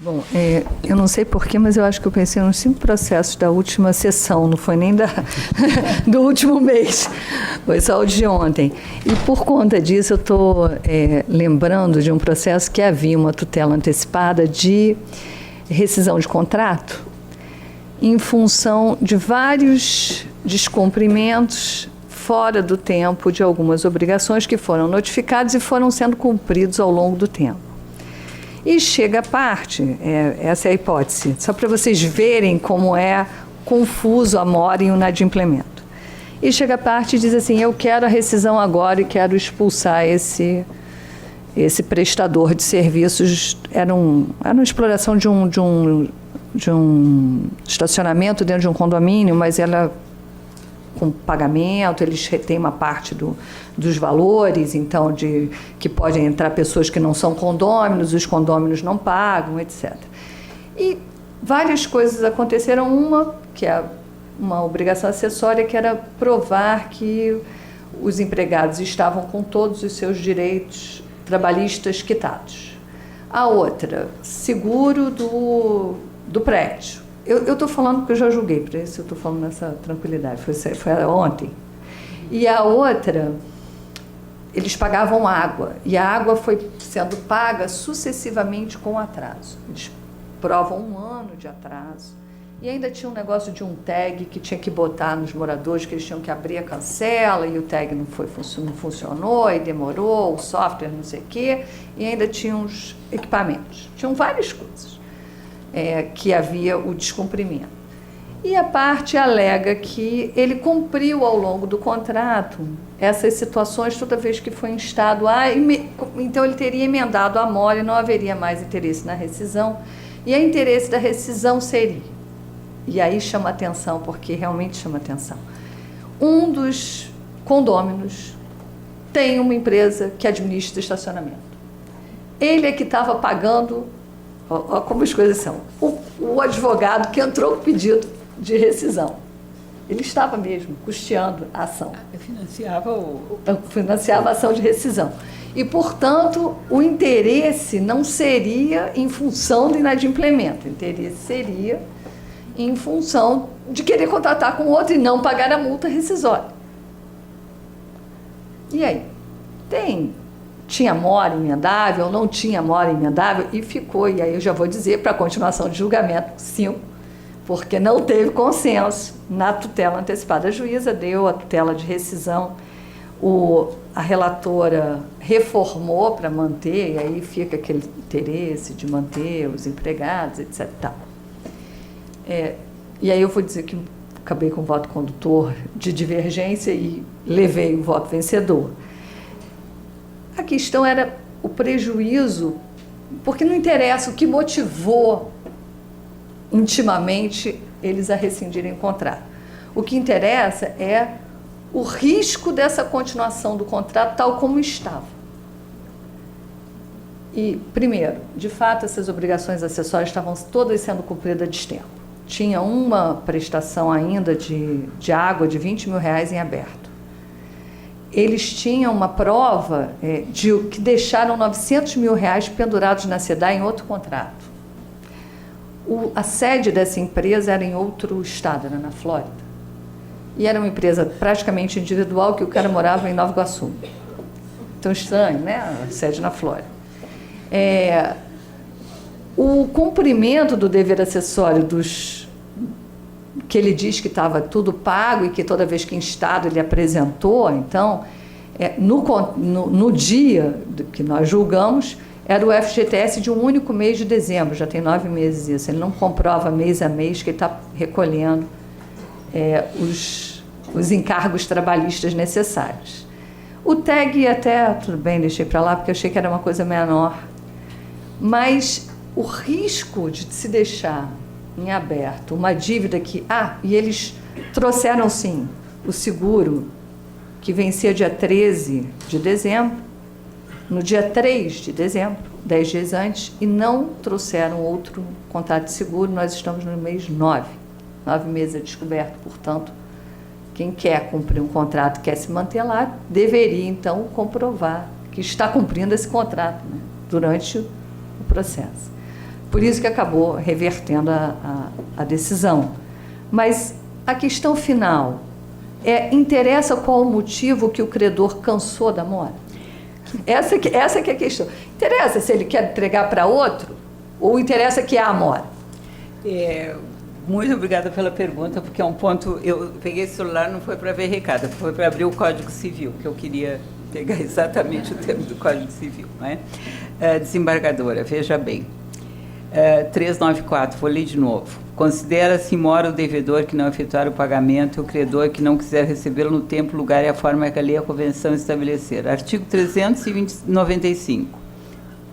Bom, eu não sei porquê, mas eu acho que eu pensei nos 5 processos da última sessão, não foi nem do último mês, foi só o de ontem. E por conta disso eu estou lembrando de um processo que havia uma tutela antecipada de rescisão de contrato em função de vários descumprimentos fora do tempo de algumas obrigações que foram notificadas e foram sendo cumpridos ao longo do tempo. E chega a parte, essa é a hipótese, só para vocês verem como é confuso a mora e o inadimplemento. E chega a parte e diz assim, eu quero a rescisão agora e quero expulsar esse prestador de serviços. Era uma exploração de um estacionamento dentro de um condomínio, mas ela com pagamento, eles retêm uma parte dos valores, então, que podem entrar pessoas que não são condôminos, os condôminos não pagam, etc. E várias coisas aconteceram. Uma, que é uma obrigação acessória, que era provar que os empregados estavam com todos os seus direitos trabalhistas quitados. A outra, seguro do prédio. Eu estou falando porque eu já julguei, por isso eu estou falando nessa tranquilidade, foi ontem. E a outra, eles pagavam água, e a água foi sendo paga sucessivamente com atraso. Eles provam 1 ano de atraso, e ainda tinha um negócio de um tag que tinha que botar nos moradores, que eles tinham que abrir a cancela, e o tag não funcionou, e demorou, o software não sei o quê, e ainda tinha uns equipamentos. Tinham várias coisas. Que havia o descumprimento. E a parte alega que ele cumpriu ao longo do contrato essas situações toda vez que foi instado então ele teria emendado a mora e não haveria mais interesse na rescisão, e o interesse da rescisão seria, e aí chama atenção, porque realmente chama atenção, um dos condôminos tem uma empresa que administra estacionamento. Ele é que estava pagando. Olha como as coisas são. O advogado que entrou com o pedido de rescisão, ele estava mesmo custeando a ação. Financiava a ação de rescisão. E, portanto, o interesse não seria em função do inadimplemento. O interesse seria em função de querer contratar com outro e não pagar a multa rescisória. E aí? Tinha mora emendável, não tinha mora emendável, e ficou, e aí eu já vou dizer, para a continuação de julgamento, 5, porque não teve consenso na tutela antecipada. A juíza deu a tutela de rescisão, a relatora reformou para manter, e aí fica aquele interesse de manter os empregados, etc. E aí eu vou dizer que acabei com o voto condutor de divergência e levei o voto vencedor. A questão era o prejuízo, porque não interessa o que motivou intimamente eles a rescindirem o contrato. O que interessa é o risco dessa continuação do contrato tal como estava. E, primeiro, de fato, essas obrigações acessórias estavam todas sendo cumpridas a destempo. Tinha uma prestação ainda de água de R$20 mil em aberto. Eles tinham uma prova que deixaram R$900 mil pendurados na SEDAI em outro contrato. A sede dessa empresa era em outro estado, era na Flórida. E era uma empresa praticamente individual, que o cara morava em Nova Iguaçu. Então, estranho, né? A sede na Flórida. O cumprimento do dever acessório que ele diz que estava tudo pago e que toda vez que instado ele apresentou, então, no dia que nós julgamos, era o FGTS de um único mês de dezembro, já tem 9 meses isso. Ele não comprova mês a mês que ele está recolhendo os encargos trabalhistas necessários. O TAG até, tudo bem, deixei para lá, porque eu achei que era uma coisa menor. Mas o risco de se deixar em aberto uma dívida que... e eles Trouxeram, sim, o seguro, que vencia dia 13 de dezembro, no dia 3 de dezembro, 10 dias antes, e não trouxeram outro contrato de seguro. Nós estamos no mês 9. 9 meses a descoberto, portanto, quem quer cumprir um contrato, quer se manter lá, deveria, então, comprovar que está cumprindo esse contrato, né, durante o processo. Por isso que acabou revertendo a decisão. Mas a questão final interessa qual o motivo que o credor cansou da mora? Essa que é a questão. Interessa se ele quer entregar para outro ou interessa que é a mora? Muito obrigada pela pergunta, porque é um ponto... Eu peguei esse celular, não foi para ver recado, foi para abrir o Código Civil, que eu queria pegar exatamente o termo do Código Civil. Não é? Desembargadora, veja bem. 394, vou ler de novo. Considera-se mora o devedor que não efetuar o pagamento e o credor que não quiser recebê-lo no tempo, lugar e a forma que a lei e a convenção estabelecer. Artigo 395.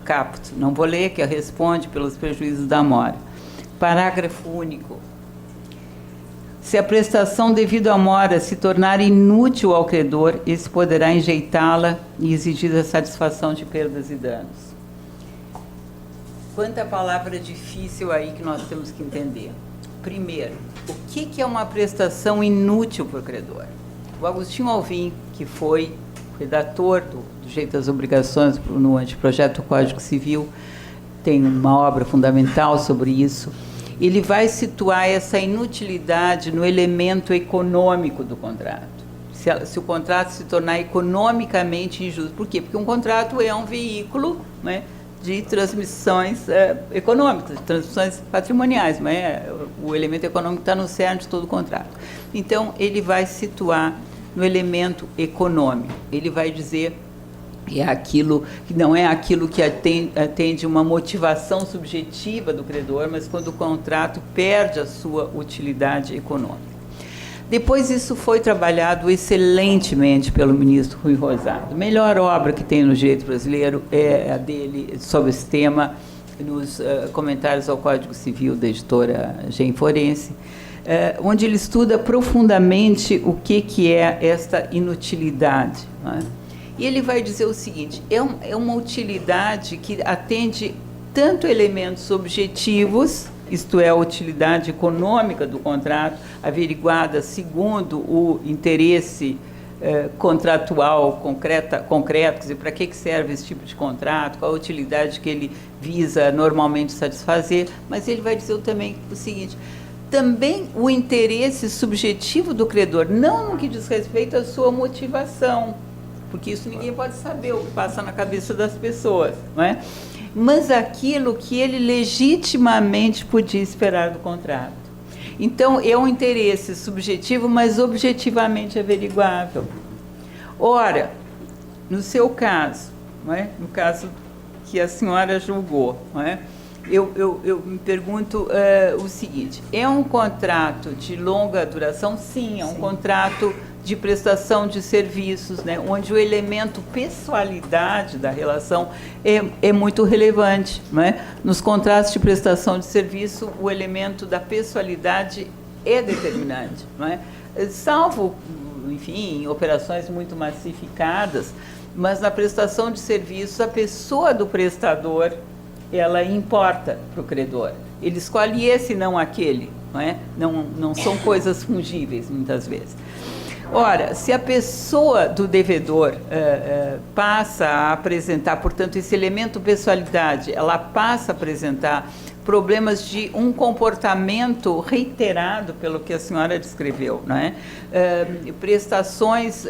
Caput. Não vou ler, que responde pelos prejuízos da mora. Parágrafo único. Se a prestação devido à mora se tornar inútil ao credor, esse poderá enjeitá-la e exigir a satisfação de perdas e danos. Quanta palavra difícil aí que nós temos que entender. Primeiro, o que é uma prestação inútil para o credor? O Agostinho Alvim, que foi redator do Jeito das Obrigações no anteprojeto do Código Civil, tem uma obra fundamental sobre isso. Ele vai situar essa inutilidade no elemento econômico do contrato. Se o contrato se tornar economicamente injusto. Por quê? Porque um contrato é um veículo, né, de transmissões econômicas, de transmissões patrimoniais, mas o elemento econômico está no cerne de todo o contrato. Então, ele vai situar no elemento econômico. Ele vai dizer que não é aquilo que atende uma motivação subjetiva do credor, mas quando o contrato perde a sua utilidade econômica. Depois isso foi trabalhado excelentemente pelo ministro Rui Rosado. A melhor obra que tem no direito brasileiro é a dele sobre esse tema, nos comentários ao Código Civil da editora Gen Forense, onde ele estuda profundamente o que é esta inutilidade, não é? E ele vai dizer o seguinte: é uma utilidade que atende tanto elementos objetivos, isto é, a utilidade econômica do contrato, averiguada segundo o interesse contratual concreto, quer dizer, para que serve esse tipo de contrato, qual a utilidade que ele visa normalmente satisfazer, mas ele vai dizer também o seguinte: também o interesse subjetivo do credor, não no que diz respeito à sua motivação, porque isso ninguém pode saber o que passa na cabeça das pessoas, não é? Mas aquilo que ele legitimamente podia esperar do contrato. Então, é um interesse subjetivo, mas objetivamente averiguável. Ora, no seu caso, não é? No caso que a senhora julgou, não é? Eu me pergunto o seguinte: é um contrato de longa duração? Sim, é um contrato de prestação de serviços, né, onde o elemento pessoalidade da relação é muito relevante, né? Nos contratos de prestação de serviço, o elemento da pessoalidade é determinante, né? Salvo, enfim, operações muito massificadas, mas na prestação de serviços, a pessoa do prestador, ela importa para o credor. Ele escolhe esse, não aquele, não é? Não são coisas fungíveis, muitas vezes. Ora, se a pessoa do devedor passa a apresentar, portanto, esse elemento pessoalidade, ela passa a apresentar problemas de um comportamento reiterado pelo que a senhora descreveu, não é? Prestações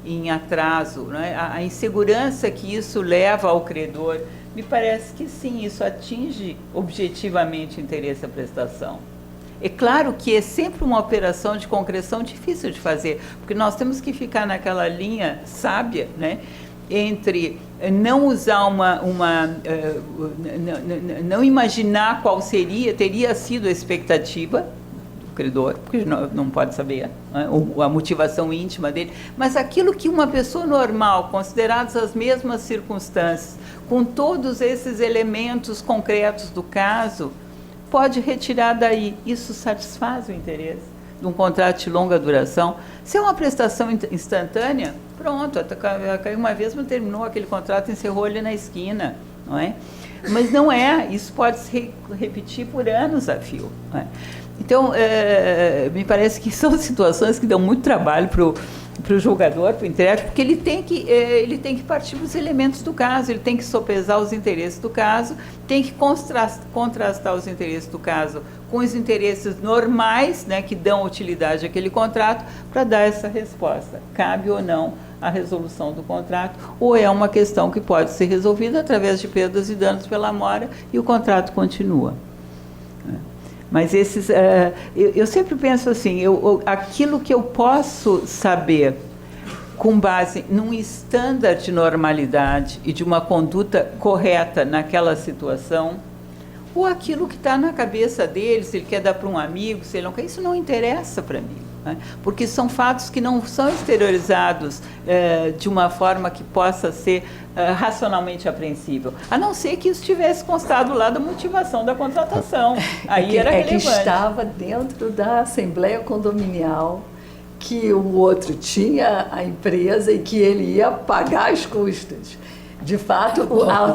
em atraso, não é? A insegurança que isso leva ao credor, me parece que sim, isso atinge objetivamente o interesse da prestação. É claro que é sempre uma operação de concreção difícil de fazer, porque nós temos que ficar naquela linha sábia, né, entre não usar não imaginar qual teria sido a expectativa do credor, porque não pode saber, né, a motivação íntima dele, mas aquilo que uma pessoa normal, consideradas as mesmas circunstâncias, com todos esses elementos concretos do caso, pode retirar daí. Isso satisfaz o interesse de um contrato de longa duração. Se é uma prestação instantânea, pronto, caiu uma vez, mas terminou aquele contrato, encerrou ele na esquina, não é? Mas não é, isso pode se repetir por anos a fio. Não é? Então, me parece que são situações que dão muito trabalho para o julgador, para o intérprete, porque ele tem que partir dos elementos do caso, ele tem que sopesar os interesses do caso, tem que contrastar os interesses do caso com os interesses normais, né, que dão utilidade àquele contrato, para dar essa resposta. Cabe ou não a resolução do contrato, ou é uma questão que pode ser resolvida através de perdas e danos pela mora e o contrato continua. Mas eu sempre penso assim, aquilo que eu posso saber com base num estándar de normalidade e de uma conduta correta naquela situação, ou aquilo que está na cabeça dele, se ele quer dar para um amigo, se ele não quer, isso não interessa para mim. Né? Porque são fatos que não são exteriorizados de uma forma que possa ser racionalmente apreensível, a não ser que isso tivesse constado lá da motivação da contratação. Aí era relevante. Que estava dentro da Assembleia Condominial, que o outro tinha a empresa e que ele ia pagar as custas. De fato,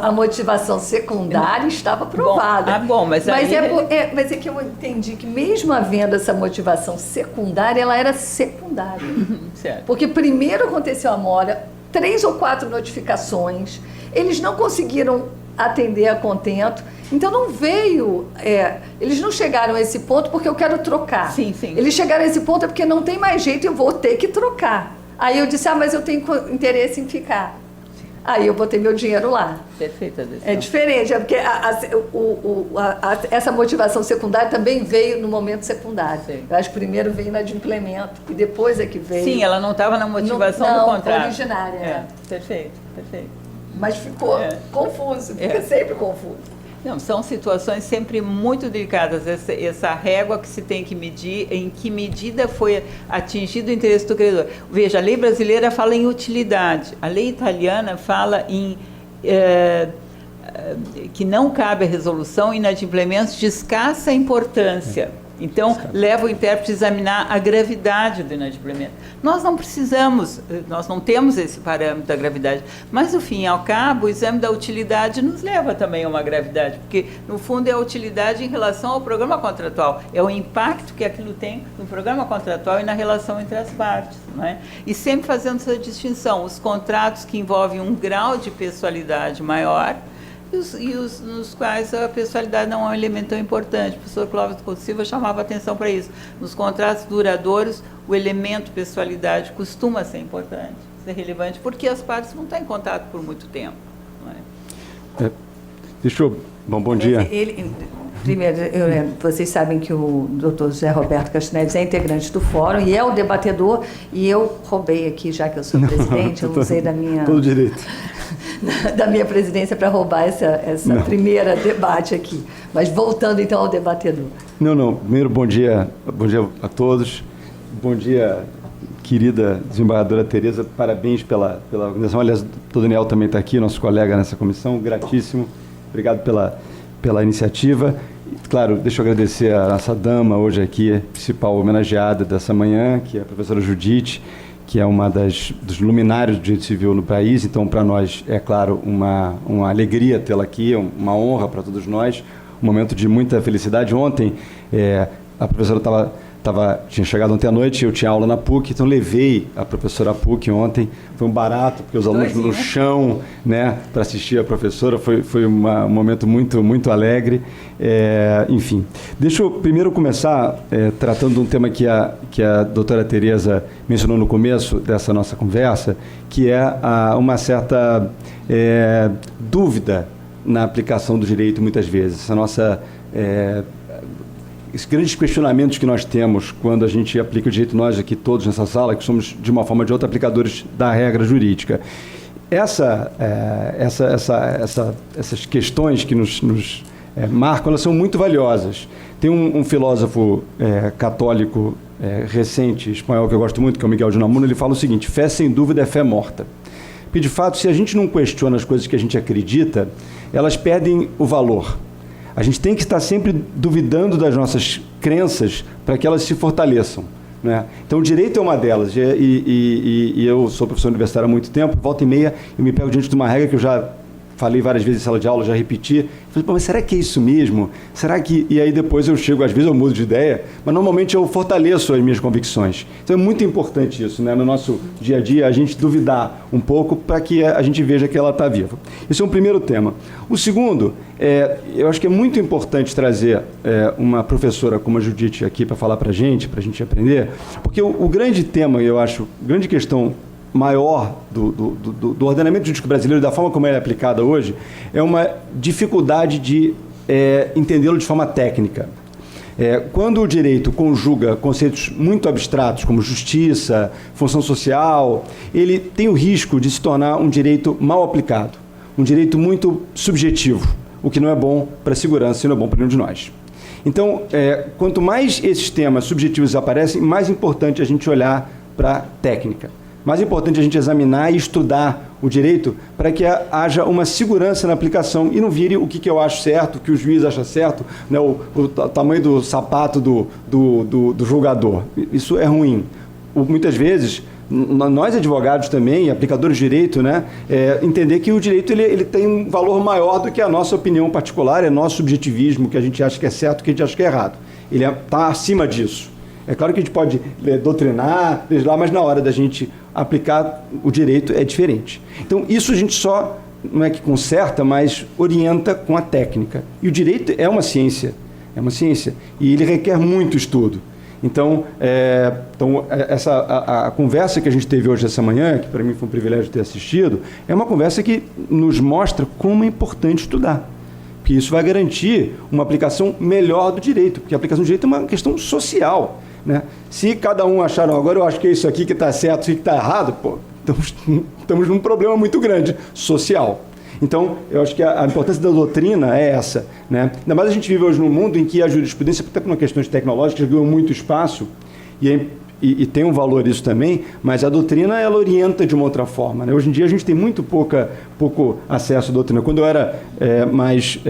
a motivação secundária estava provada. Mas é que eu entendi que mesmo havendo essa motivação secundária, ela era secundária. Certo. Porque primeiro aconteceu a mora, 3 ou 4 notificações, eles não conseguiram atender a contento, então não veio, eles não chegaram a esse ponto porque eu quero trocar. Sim, sim. Eles chegaram a esse ponto porque não tem mais jeito, eu vou ter que trocar. Aí eu disse, mas eu tenho interesse em ficar. Aí eu botei meu dinheiro lá. Perfeita decisão. É diferente, porque essa motivação secundária também veio no momento secundário. Sim. Eu acho que primeiro veio na de implemento e depois é que veio... Sim, ela não estava na motivação do contrato. Originária. Perfeito. Mas ficou confuso, fica sempre confuso. Não, são situações sempre muito delicadas, essa régua que se tem que medir, em que medida foi atingido o interesse do credor. Veja, a lei brasileira fala em utilidade, a lei italiana fala em que não cabe a resolução inadimplementos de escassa importância. Então, leva o intérprete a examinar a gravidade do inadimplemento. Nós não precisamos, nós não temos esse parâmetro da gravidade, mas, no fim e ao cabo, o exame da utilidade nos leva também a uma gravidade, porque, no fundo, é a utilidade em relação ao programa contratual, é o impacto que aquilo tem no programa contratual e na relação entre as partes, não é? E sempre fazendo essa distinção, os contratos que envolvem um grau de pessoalidade maior, nos quais a pessoalidade não é um elemento tão importante. O professor Clóvis Couto Silva chamava atenção para isso. Nos contratos duradouros, o elemento pessoalidade costuma ser importante, ser relevante, porque as partes não estão em contato por muito tempo. Não é? Bom dia. Primeiro, vocês sabem que o doutor José Roberto Castanhedes é integrante do fórum e é o debatedor, e eu roubei aqui, já que eu sou presidente, eu usei da minha... Todo direito. Da minha presidência para roubar essa primeira debate aqui. Mas voltando então ao debatedor. Primeiro, bom dia a todos. Bom dia, querida desembargadora Tereza, parabéns pela organização. Aliás, o Daniel também está aqui, nosso colega nessa comissão, gratíssimo. Obrigado pela iniciativa. Claro, deixa eu agradecer a nossa dama hoje aqui, principal homenageada dessa manhã, que é a professora Judite, que é uma dos luminários do direito civil no país. Então, para nós, é claro, uma alegria tê-la aqui, uma honra para todos nós, um momento de muita felicidade. Ontem, a professora tinha chegado ontem à noite, eu tinha aula na PUC, então levei a professora à PUC ontem. Foi um barato, porque os alunos no chão, né, para assistir a professora, foi um momento muito, muito alegre. Enfim, deixa eu primeiro começar tratando de um tema que a doutora Tereza mencionou no começo dessa nossa conversa, que é uma certa dúvida na aplicação do direito, muitas vezes. Essa nossa... Esses grandes questionamentos que nós temos quando a gente aplica o direito, nós aqui todos nessa sala, que somos de uma forma ou de outra aplicadores da regra jurídica. Essas questões que nos marcam, elas são muito valiosas. Tem um filósofo católico recente, espanhol, que eu gosto muito, que é o Miguel de Unamuno, ele fala o seguinte: fé sem dúvida é fé morta. Porque, de fato, se a gente não questiona as coisas que a gente acredita, elas perdem o valor. A gente tem que estar sempre duvidando das nossas crenças para que elas se fortaleçam, né? Então, o direito é uma delas. E eu sou professor universitário há muito tempo, volta e meia, eu me pego diante de uma regra que eu já falei várias vezes em sala de aula, já repeti. Falei, pô, mas será que é isso mesmo? Será que... E aí depois eu chego, às vezes eu mudo de ideia, mas normalmente eu fortaleço as minhas convicções. Então é muito importante isso, né? No nosso dia a dia, a gente duvidar um pouco para que a gente veja que ela está viva. Esse é um primeiro tema. O segundo, eu acho que é muito importante trazer uma professora como a Judite aqui para falar para a gente aprender, porque o grande tema, eu acho, grande questão maior do ordenamento jurídico brasileiro, da forma como ele é aplicada hoje, é uma dificuldade de entendê-lo de forma técnica. Quando o direito conjuga conceitos muito abstratos, como justiça, função social, ele tem o risco de se tornar um direito mal aplicado, um direito muito subjetivo, o que não é bom para a segurança e não é bom para nenhum de nós. Então, quanto mais esses temas subjetivos aparecem, mais importante a gente olhar para a técnica. Mais importante a gente examinar e estudar o direito para que haja uma segurança na aplicação e não vire o que eu acho certo, o que o juiz acha certo, né, o tamanho do sapato do julgador. Isso é ruim. Muitas vezes, nós advogados também, aplicadores de direito, né, entender que o direito ele tem um valor maior do que a nossa opinião particular, é nosso subjetivismo, que a gente acha que é certo, que a gente acha que é errado. Ele está acima disso. É claro que a gente pode doutrinar, legislar, mas na hora da gente aplicar o direito é diferente. Então, isso a gente só, não é que conserta, mas orienta com a técnica. E o direito é uma ciência, e ele requer muito estudo. Então, a conversa que a gente teve hoje, essa manhã, que para mim foi um privilégio ter assistido, é uma conversa que nos mostra como é importante estudar. Porque isso vai garantir uma aplicação melhor do direito, porque a aplicação do direito é uma questão social, né? Se cada um achar, não, agora eu acho que é isso aqui que está certo, isso aqui que está errado, pô, estamos num problema muito grande, social. Então, eu acho que a importância da doutrina é essa, né? Ainda mais a gente vive hoje num mundo em que a jurisprudência, até por uma questões tecnológicas, ganhou muito espaço, e tem um valor isso também, mas a doutrina, ela orienta de uma outra forma, né? Hoje em dia a gente tem muito pouco acesso à doutrina. Quando eu era mais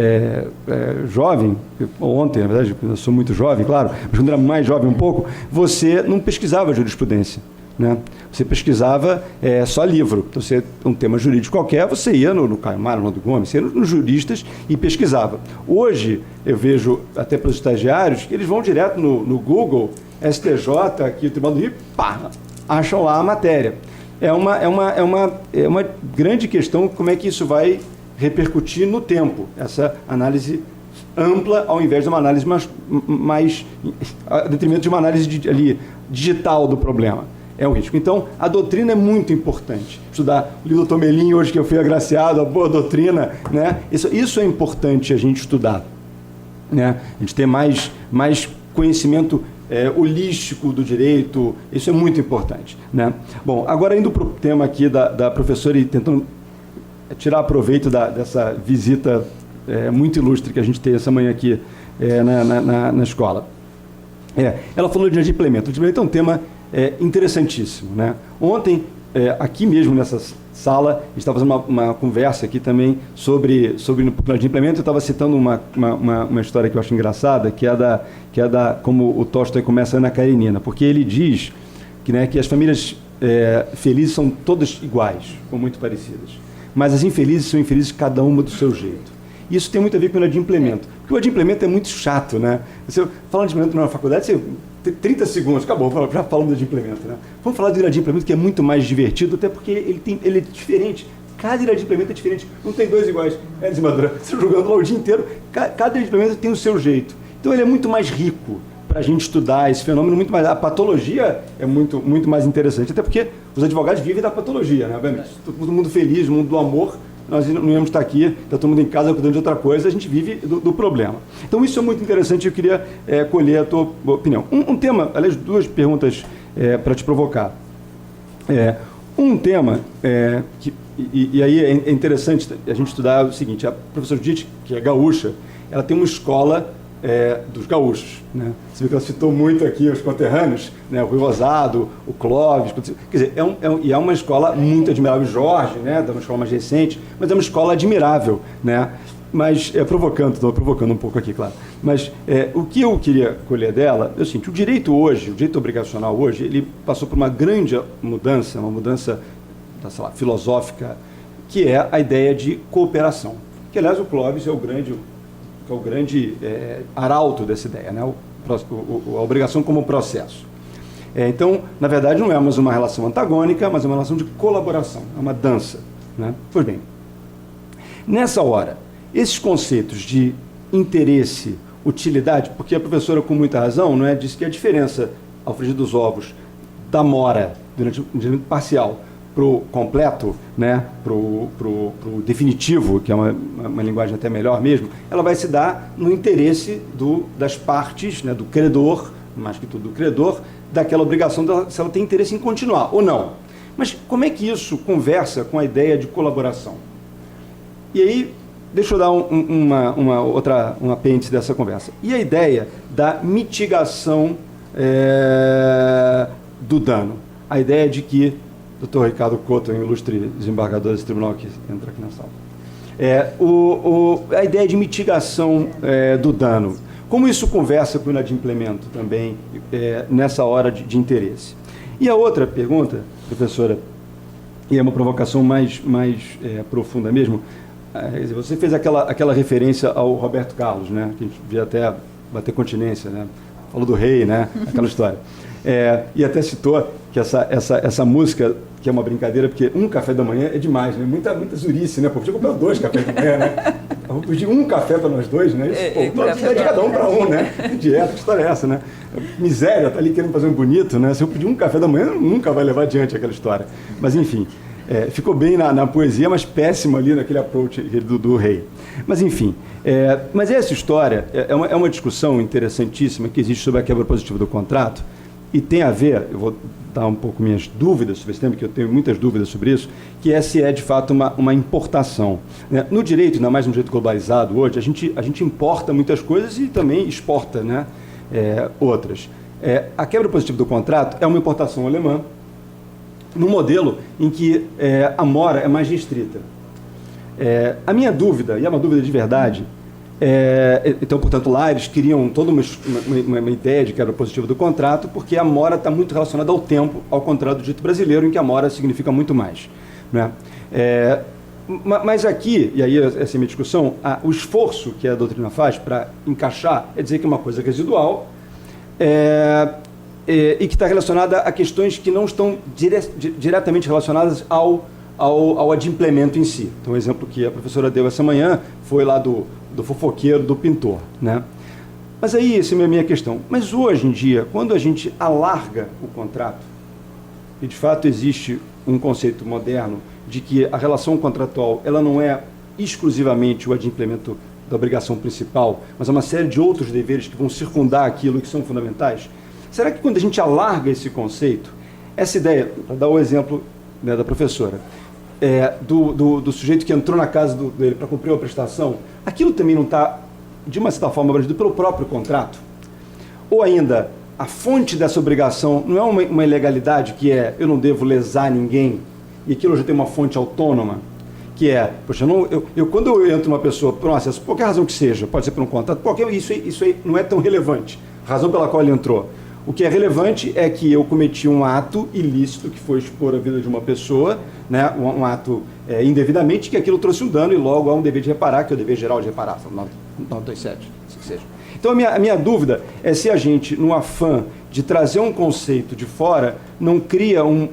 jovem, ontem, na verdade, eu sou muito jovem, claro, mas quando eu era mais jovem um pouco, você não pesquisava jurisprudência, né? Você pesquisava só livro. Então, um tema jurídico qualquer, você ia no Caio Mário, no Nando Gomes, você ia nos juristas e pesquisava. Hoje, eu vejo, até para os estagiários, que eles vão direto no Google, STJ, aqui o Tribunal do Rio, pá, acham lá a matéria. É uma grande questão como é que isso vai repercutir no tempo, essa análise ampla, ao invés de uma análise mais a detrimento de uma análise digital do problema. É um risco. Então, a doutrina é muito importante. Estudar o livro do Tomelin, hoje que eu fui agraciado, a boa doutrina, né? Isso é importante a gente estudar, né? A gente ter mais conhecimento holístico do direito, isso é muito importante, né? Bom, agora indo para o tema aqui da professora e tentando tirar proveito dessa visita muito ilustre que a gente teve essa manhã aqui na escola. Ela falou de implemento. O implemento é um tema interessantíssimo, né? Ontem, aqui mesmo nessa sala, a gente estava fazendo uma conversa aqui também sobre de implemento. Eu estava citando uma história que eu acho engraçada, que é da como o Tolstói começa na Karenina, porque ele diz que as famílias felizes são todas iguais, ou muito parecidas, mas as infelizes são infelizes cada uma do seu jeito. Isso tem muito a ver com o adimplemento, porque o adimplemento é muito chato, né? Você fala de adimplemento na faculdade, você 30 segundos, acabou, já falamos de implemento, né? Vamos falar do inadimplemento, que é muito mais divertido, até porque ele é diferente. Cada inadimplemento é diferente, não tem dois iguais. Desembargadora, você jogando lá o dia inteiro, cada inadimplemento tem o seu jeito. Então ele é muito mais rico para a gente estudar esse fenômeno, muito mais. A patologia é muito mais interessante, até porque os advogados vivem da patologia, né? Obviamente, todo mundo feliz, o mundo do amor, nós não íamos estar aqui, está todo mundo em casa cuidando de outra coisa, a gente vive do problema. Então isso é muito interessante, eu queria colher a tua opinião. Um tema, aliás, duas perguntas para te provocar. Um tema e aí é interessante a gente estudar o seguinte: a professora Judite, que é gaúcha, ela tem uma escola dos gaúchos, né? Você vê que ela citou muito aqui os conterrâneos, né? O Rui Rosado, o Clóvis, quer dizer, é uma escola muito admirável. Jorge, né? É uma escola mais recente, mas é uma escola admirável, né? Mas, estou provocando um pouco aqui, claro. Mas o que eu queria colher dela é o seguinte: o direito hoje, o direito obrigacional hoje, ele passou por uma grande mudança, sei lá, filosófica, que é a ideia de cooperação. Que, aliás, o Clóvis é o grande arauto dessa ideia, né? A obrigação como processo. Então, na verdade, não é mais uma relação antagônica, mas é uma relação de colaboração, é uma dança, né? Pois bem, nessa hora, esses conceitos de interesse, utilidade, porque a professora, com muita razão, não é, disse que a diferença, ao frigir dos ovos, da mora, durante o entendimento parcial, para o completo, né, para o definitivo, que é uma linguagem até melhor mesmo, ela vai se dar no interesse das partes, né, do credor, mais que tudo do credor, daquela obrigação, se ela tem interesse em continuar ou não. Mas como é que isso conversa com a ideia de colaboração? E aí, deixa eu dar um apêndice dessa conversa. E a ideia da mitigação do dano. A ideia de que, Dr. Ricardo Couto, um ilustre desembargador desse tribunal que entra aqui na sala, a ideia de mitigação do dano. Como isso conversa com o inadimplemento também nessa hora de interesse? E a outra pergunta, professora, e é uma provocação mais profunda mesmo, você fez aquela referência ao Roberto Carlos, né, que a gente devia até bater continência, né, falou do rei, né, aquela história. E até citou que essa música, que é uma brincadeira, porque um café da manhã é demais, né? Muita zurice, né? Pô, podia comprar 2 cafés da manhã, né? Eu vou pedir um café para nós dois, né? Pede cada um para um, né? Dieta, que história é essa, né? Miséria, tá ali querendo fazer um bonito, né? Se eu pedir um café da manhã, nunca vai levar adiante aquela história. Mas, enfim, ficou bem na poesia, mas péssimo ali naquele approach do rei. Mas, enfim, mas essa história é uma discussão interessantíssima que existe sobre a quebra positiva do contrato, e tem a ver, eu vou dar um pouco minhas dúvidas sobre esse tema, que eu tenho muitas dúvidas sobre isso, que se é de fato uma importação, né? No direito, ainda mais no direito globalizado hoje, a gente importa muitas coisas e também exporta, né, outras. A quebra positiva do contrato é uma importação alemã, no modelo em que a mora é mais restrita. A minha dúvida, e é uma dúvida de verdade, então, portanto, lá eles queriam toda uma ideia de quebra positiva do contrato, porque a mora está muito relacionada ao tempo, ao contrário do direito brasileiro, em que a mora significa muito mais, né? Mas aqui, e aí essa é a minha discussão, o esforço que a doutrina faz para encaixar é dizer que é uma coisa residual e que está relacionada a questões que não estão diretamente relacionadas ao adimplemento em si. Então, o exemplo que a professora deu essa manhã foi lá do fofoqueiro, do pintor, né? Mas aí, essa é a minha questão. Mas hoje em dia, quando a gente alarga o contrato, e de fato existe um conceito moderno de que a relação contratual ela não é exclusivamente o adimplemento da obrigação principal, mas é uma série de outros deveres que vão circundar aquilo e que são fundamentais, será que quando a gente alarga esse conceito, essa ideia, para dar o exemplo, né, da professora, do sujeito que entrou na casa dele para cumprir uma prestação, aquilo também não está, de uma certa forma, abrangido pelo próprio contrato? Ou ainda, a fonte dessa obrigação não é uma ilegalidade, que eu não devo lesar ninguém, e aquilo já tem uma fonte autônoma, que poxa, quando eu entro uma pessoa por um acesso, por qualquer razão que seja, pode ser por um contrato, isso aí não é tão relevante, a razão pela qual ele entrou. O que é relevante é que eu cometi um ato ilícito, que foi expor a vida de uma pessoa, né, um ato indevidamente, que aquilo trouxe um dano e logo há um dever de reparar, que é o dever geral de reparar, 927, se que seja. Então a minha dúvida é se a gente, no afã de trazer um conceito de fora, não cria um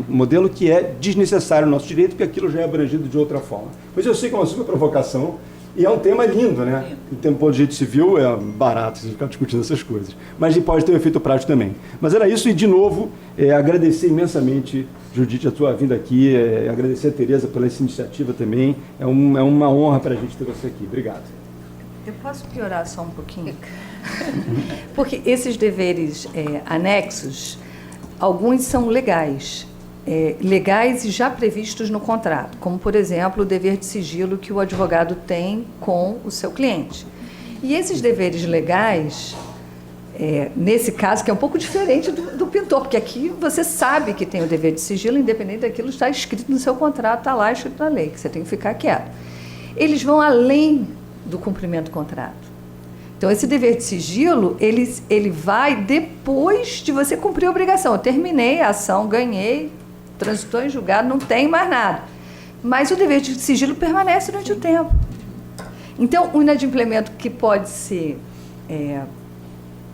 modelo que é desnecessário no nosso direito, porque aquilo já é abrangido de outra forma. Mas eu sei que é uma super provocação, e é um tema lindo, né? O tempo do direito civil é barato, você ficar discutindo essas coisas. Mas pode ter um efeito prático também. Mas era isso, e de novo, agradecer imensamente, Judite, a tua vinda aqui, agradecer a Tereza pela essa iniciativa também. É uma honra para a gente ter você aqui. Obrigado. Eu posso piorar só um pouquinho? Porque esses deveres anexos, alguns são legais e já previstos no contrato, como, por exemplo, o dever de sigilo que o advogado tem com o seu cliente. E esses deveres legais, nesse caso, que é um pouco diferente do pintor, porque aqui você sabe que tem o dever de sigilo, independente daquilo estar escrito no seu contrato, está lá escrito na lei, que você tem que ficar quieto. eles vão além do cumprimento do contrato. Então, esse dever de sigilo, ele vai depois de você cumprir a obrigação. Eu terminei a ação, ganhei, transitou em julgado, não tem mais nada. Mas o dever de sigilo permanece durante o tempo. Então, o inadimplemento que pode ser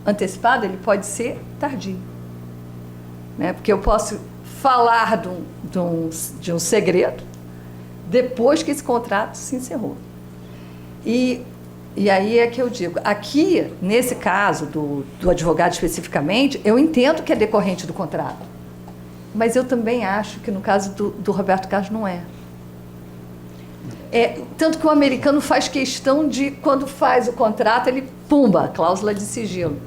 antecipado, ele pode ser tardio. Né? Porque eu posso falar de um segredo depois que esse contrato se encerrou. E aí é que eu digo, aqui, nesse caso do advogado especificamente, eu entendo que é decorrente do contrato. Mas eu também acho que no caso do Roberto Carlos não é. Tanto que o americano faz questão de, quando faz o contrato, ele, pumba, cláusula de sigilo.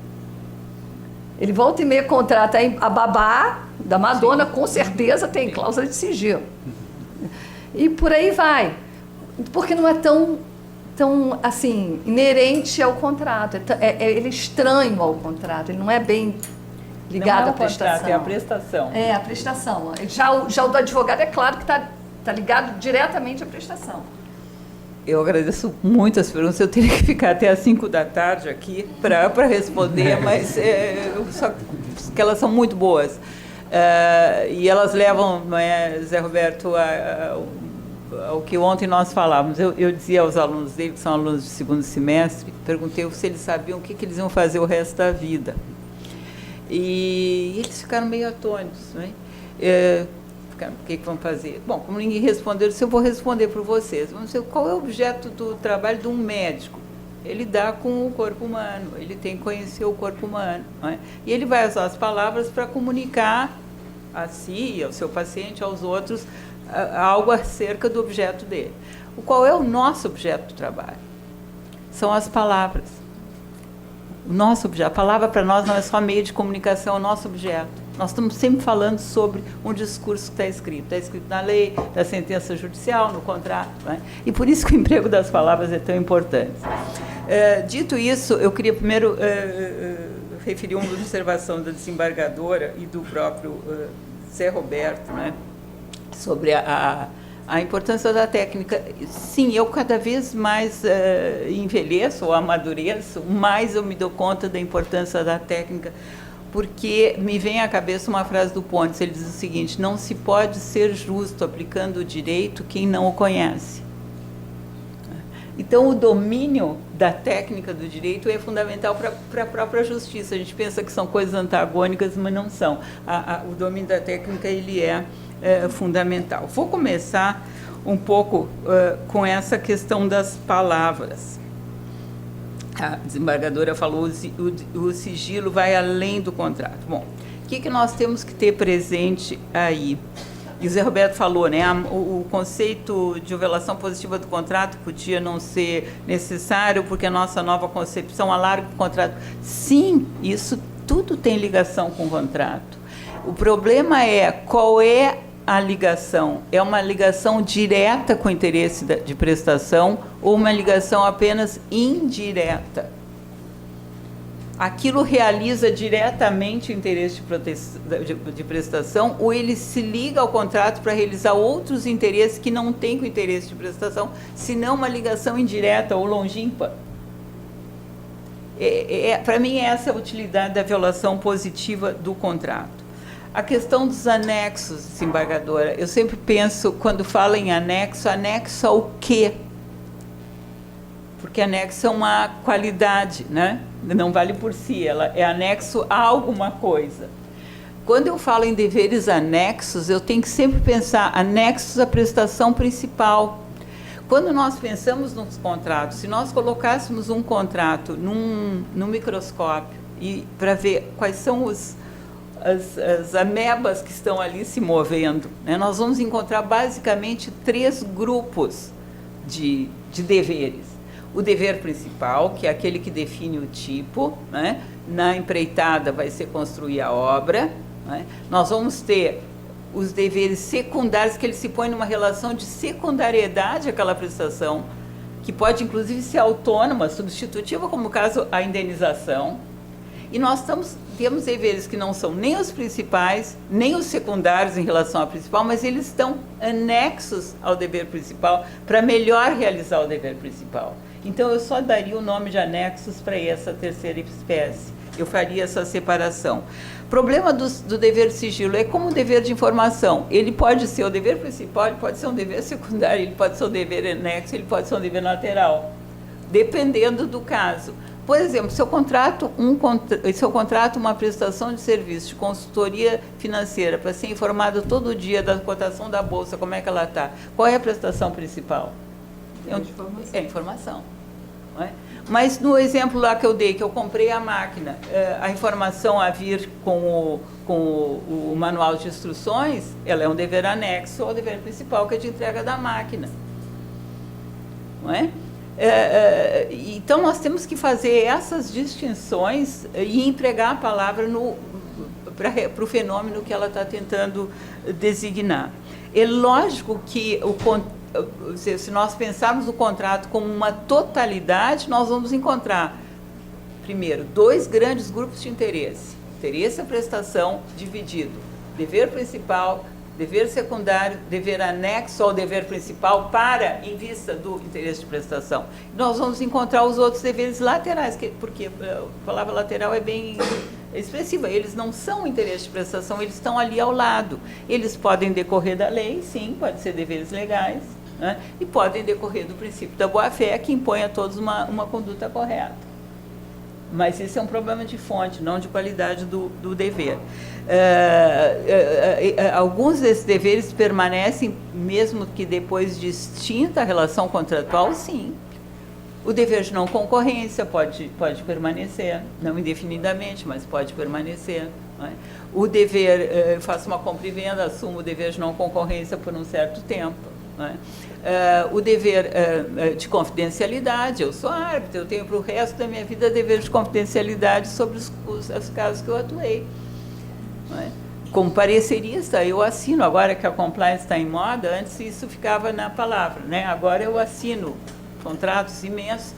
Ele volta e meia contrata a babá da Madonna, com certeza tem cláusula de sigilo. E por aí vai. Porque não é tão assim, inerente ao contrato. Ele é estranho ao contrato, ele não é bem ligado à prestação. Contrato, é a prestação. É, a prestação. Já o do advogado, é claro que está ligado diretamente à prestação. Eu agradeço muito as perguntas. Eu teria que ficar até às 5 da tarde aqui para responder, mas só que elas são muito boas. E elas levam, não é, Zé Roberto, ao que ontem nós falávamos. Eu dizia aos alunos dele, que são alunos de segundo semestre, perguntei se eles sabiam o que eles iam fazer o resto da vida. E eles ficaram meio atônitos, não é? O que vão fazer? Bom, como ninguém respondeu, eu vou responder por vocês. Vamos dizer, qual é o objeto do trabalho de um médico? Ele dá com o corpo humano, ele tem que conhecer o corpo humano. Não é? E ele vai usar as palavras para comunicar a si, ao seu paciente, aos outros, algo acerca do objeto dele. Qual é o nosso objeto do trabalho? São as palavras. O nosso objeto, a palavra para nós não é só meio de comunicação, é o nosso objeto. Nós estamos sempre falando sobre um discurso que está escrito na lei, na sentença judicial, no contrato. Né? E por isso que o emprego das palavras é tão importante. Dito isso, eu queria primeiro referir uma observação da desembargadora e do próprio Zé Roberto, né? Sobre a importância da técnica. Sim, eu cada vez mais envelheço ou amadureço, mais eu me dou conta da importância da técnica, porque me vem à cabeça uma frase do Pontes, ele diz o seguinte: não se pode ser justo aplicando o direito quem não o conhece. Então, o domínio da técnica do direito é fundamental para a própria justiça. A gente pensa que são coisas antagônicas, mas não são. O domínio da técnica, ele é fundamental. Vou começar um pouco com essa questão das palavras. A desembargadora falou o sigilo vai além do contrato. Bom, o que nós temos que ter presente aí? E o Zé Roberto falou, né, o conceito de violação positiva do contrato podia não ser necessário porque a nossa nova concepção alarga o contrato. Sim, isso tudo tem ligação com o contrato. O problema é qual é a ligação. É uma ligação direta com o interesse de prestação ou uma ligação apenas indireta? Aquilo realiza diretamente o interesse de prestação ou ele se liga ao contrato para realizar outros interesses que não têm com o interesse de prestação, senão uma ligação indireta ou longínqua? Para mim, essa é a utilidade da violação positiva do contrato. A questão dos anexos, desembargadora, eu sempre penso, quando falo em anexo ao quê? Porque anexo é uma qualidade, né? Não vale por si, ela é anexo a alguma coisa. Quando eu falo em deveres anexos, eu tenho que sempre pensar anexos à prestação principal. Quando nós pensamos nos contratos, se nós colocássemos um contrato num microscópio e para ver quais são as amebas que estão ali se movendo, né, nós vamos encontrar basicamente 3 grupos de deveres. O dever principal, que é aquele que define o tipo, né? Na empreitada vai ser construir a obra, né? Nós vamos ter os deveres secundários, que ele se põe numa relação de secundariedade àquela prestação, que pode inclusive ser autônoma, substitutiva, como no caso a indenização. E nós temos deveres que não são nem os principais, nem os secundários em relação ao principal, mas eles estão anexos ao dever principal para melhor realizar o dever principal. Então, eu só daria o nome de anexos para essa terceira espécie. Eu faria essa separação. O problema do dever de sigilo é como o dever de informação. Ele pode ser o dever principal, ele pode ser um dever secundário, ele pode ser um dever anexo, ele pode ser um dever lateral, dependendo do caso. Por exemplo, se eu contrato uma prestação de serviço de consultoria financeira para ser informado todo dia da cotação da bolsa, como é que ela está, qual é a prestação principal? É informação. Não é? Mas no exemplo lá que eu dei, que eu comprei a máquina, a informação a vir com o manual de instruções, ela é um dever anexo ao dever principal, que é de entrega da máquina. Não é? Então, nós temos que fazer essas distinções e empregar a palavra para o fenômeno que ela está tentando designar. É lógico que se nós pensarmos o contrato como uma totalidade, nós vamos encontrar, primeiro, dois grandes grupos de interesse. Interesse à prestação dividido. Dever principal, dever secundário, dever anexo ao dever principal em vista do interesse de prestação. Nós vamos encontrar os outros deveres laterais, porque a palavra lateral é bem expressiva. Eles não são interesse de prestação, eles estão ali ao lado. Eles podem decorrer da lei, sim, podem ser deveres legais, né? E podem decorrer do princípio da boa-fé, que impõe a todos uma conduta correta. Mas esse é um problema de fonte, não de qualidade do dever. Alguns desses deveres permanecem, mesmo que depois de extinta a relação contratual, sim. O dever de não concorrência pode permanecer, não indefinidamente, mas pode permanecer. Não é? O dever, faço uma compra e venda, assumo o dever de não concorrência por um certo tempo. Não é? O dever de confidencialidade, eu sou árbitro, eu tenho para o resto da minha vida dever de confidencialidade sobre os casos que eu atuei. Não é? Como parecerista, eu assino, agora que a compliance está em moda, antes isso ficava na palavra, né? Agora eu assino contratos imensos,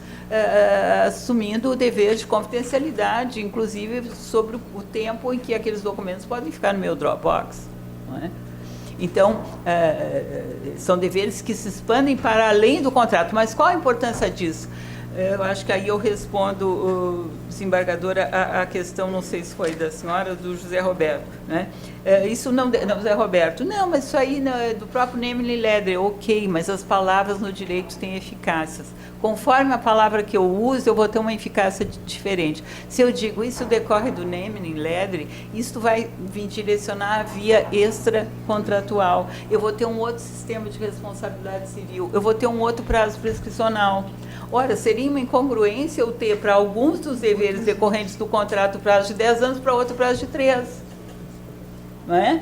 assumindo o dever de confidencialidade, inclusive sobre o tempo em que aqueles documentos podem ficar no meu Dropbox. Não é? Então, são deveres que se expandem para além do contrato. Mas qual a importância disso? Eu acho que aí eu respondo, desembargadora, a questão, não sei se foi da senhora ou do José Roberto. Né? Isso não, José Roberto, não, mas isso aí é do próprio Nemini Ledry, ok, mas as palavras no direito têm eficácias. Conforme a palavra que eu uso, eu vou ter uma eficácia diferente. Se eu digo isso decorre do Nemini Ledry, isso vai vir direcionar a via extracontratual. Eu vou ter um outro sistema de responsabilidade civil, eu vou ter um outro prazo prescricional. Ora, seria uma incongruência eu ter para alguns dos deveres decorrentes do contrato prazo de 10 anos, para outro prazo de 3. Não é?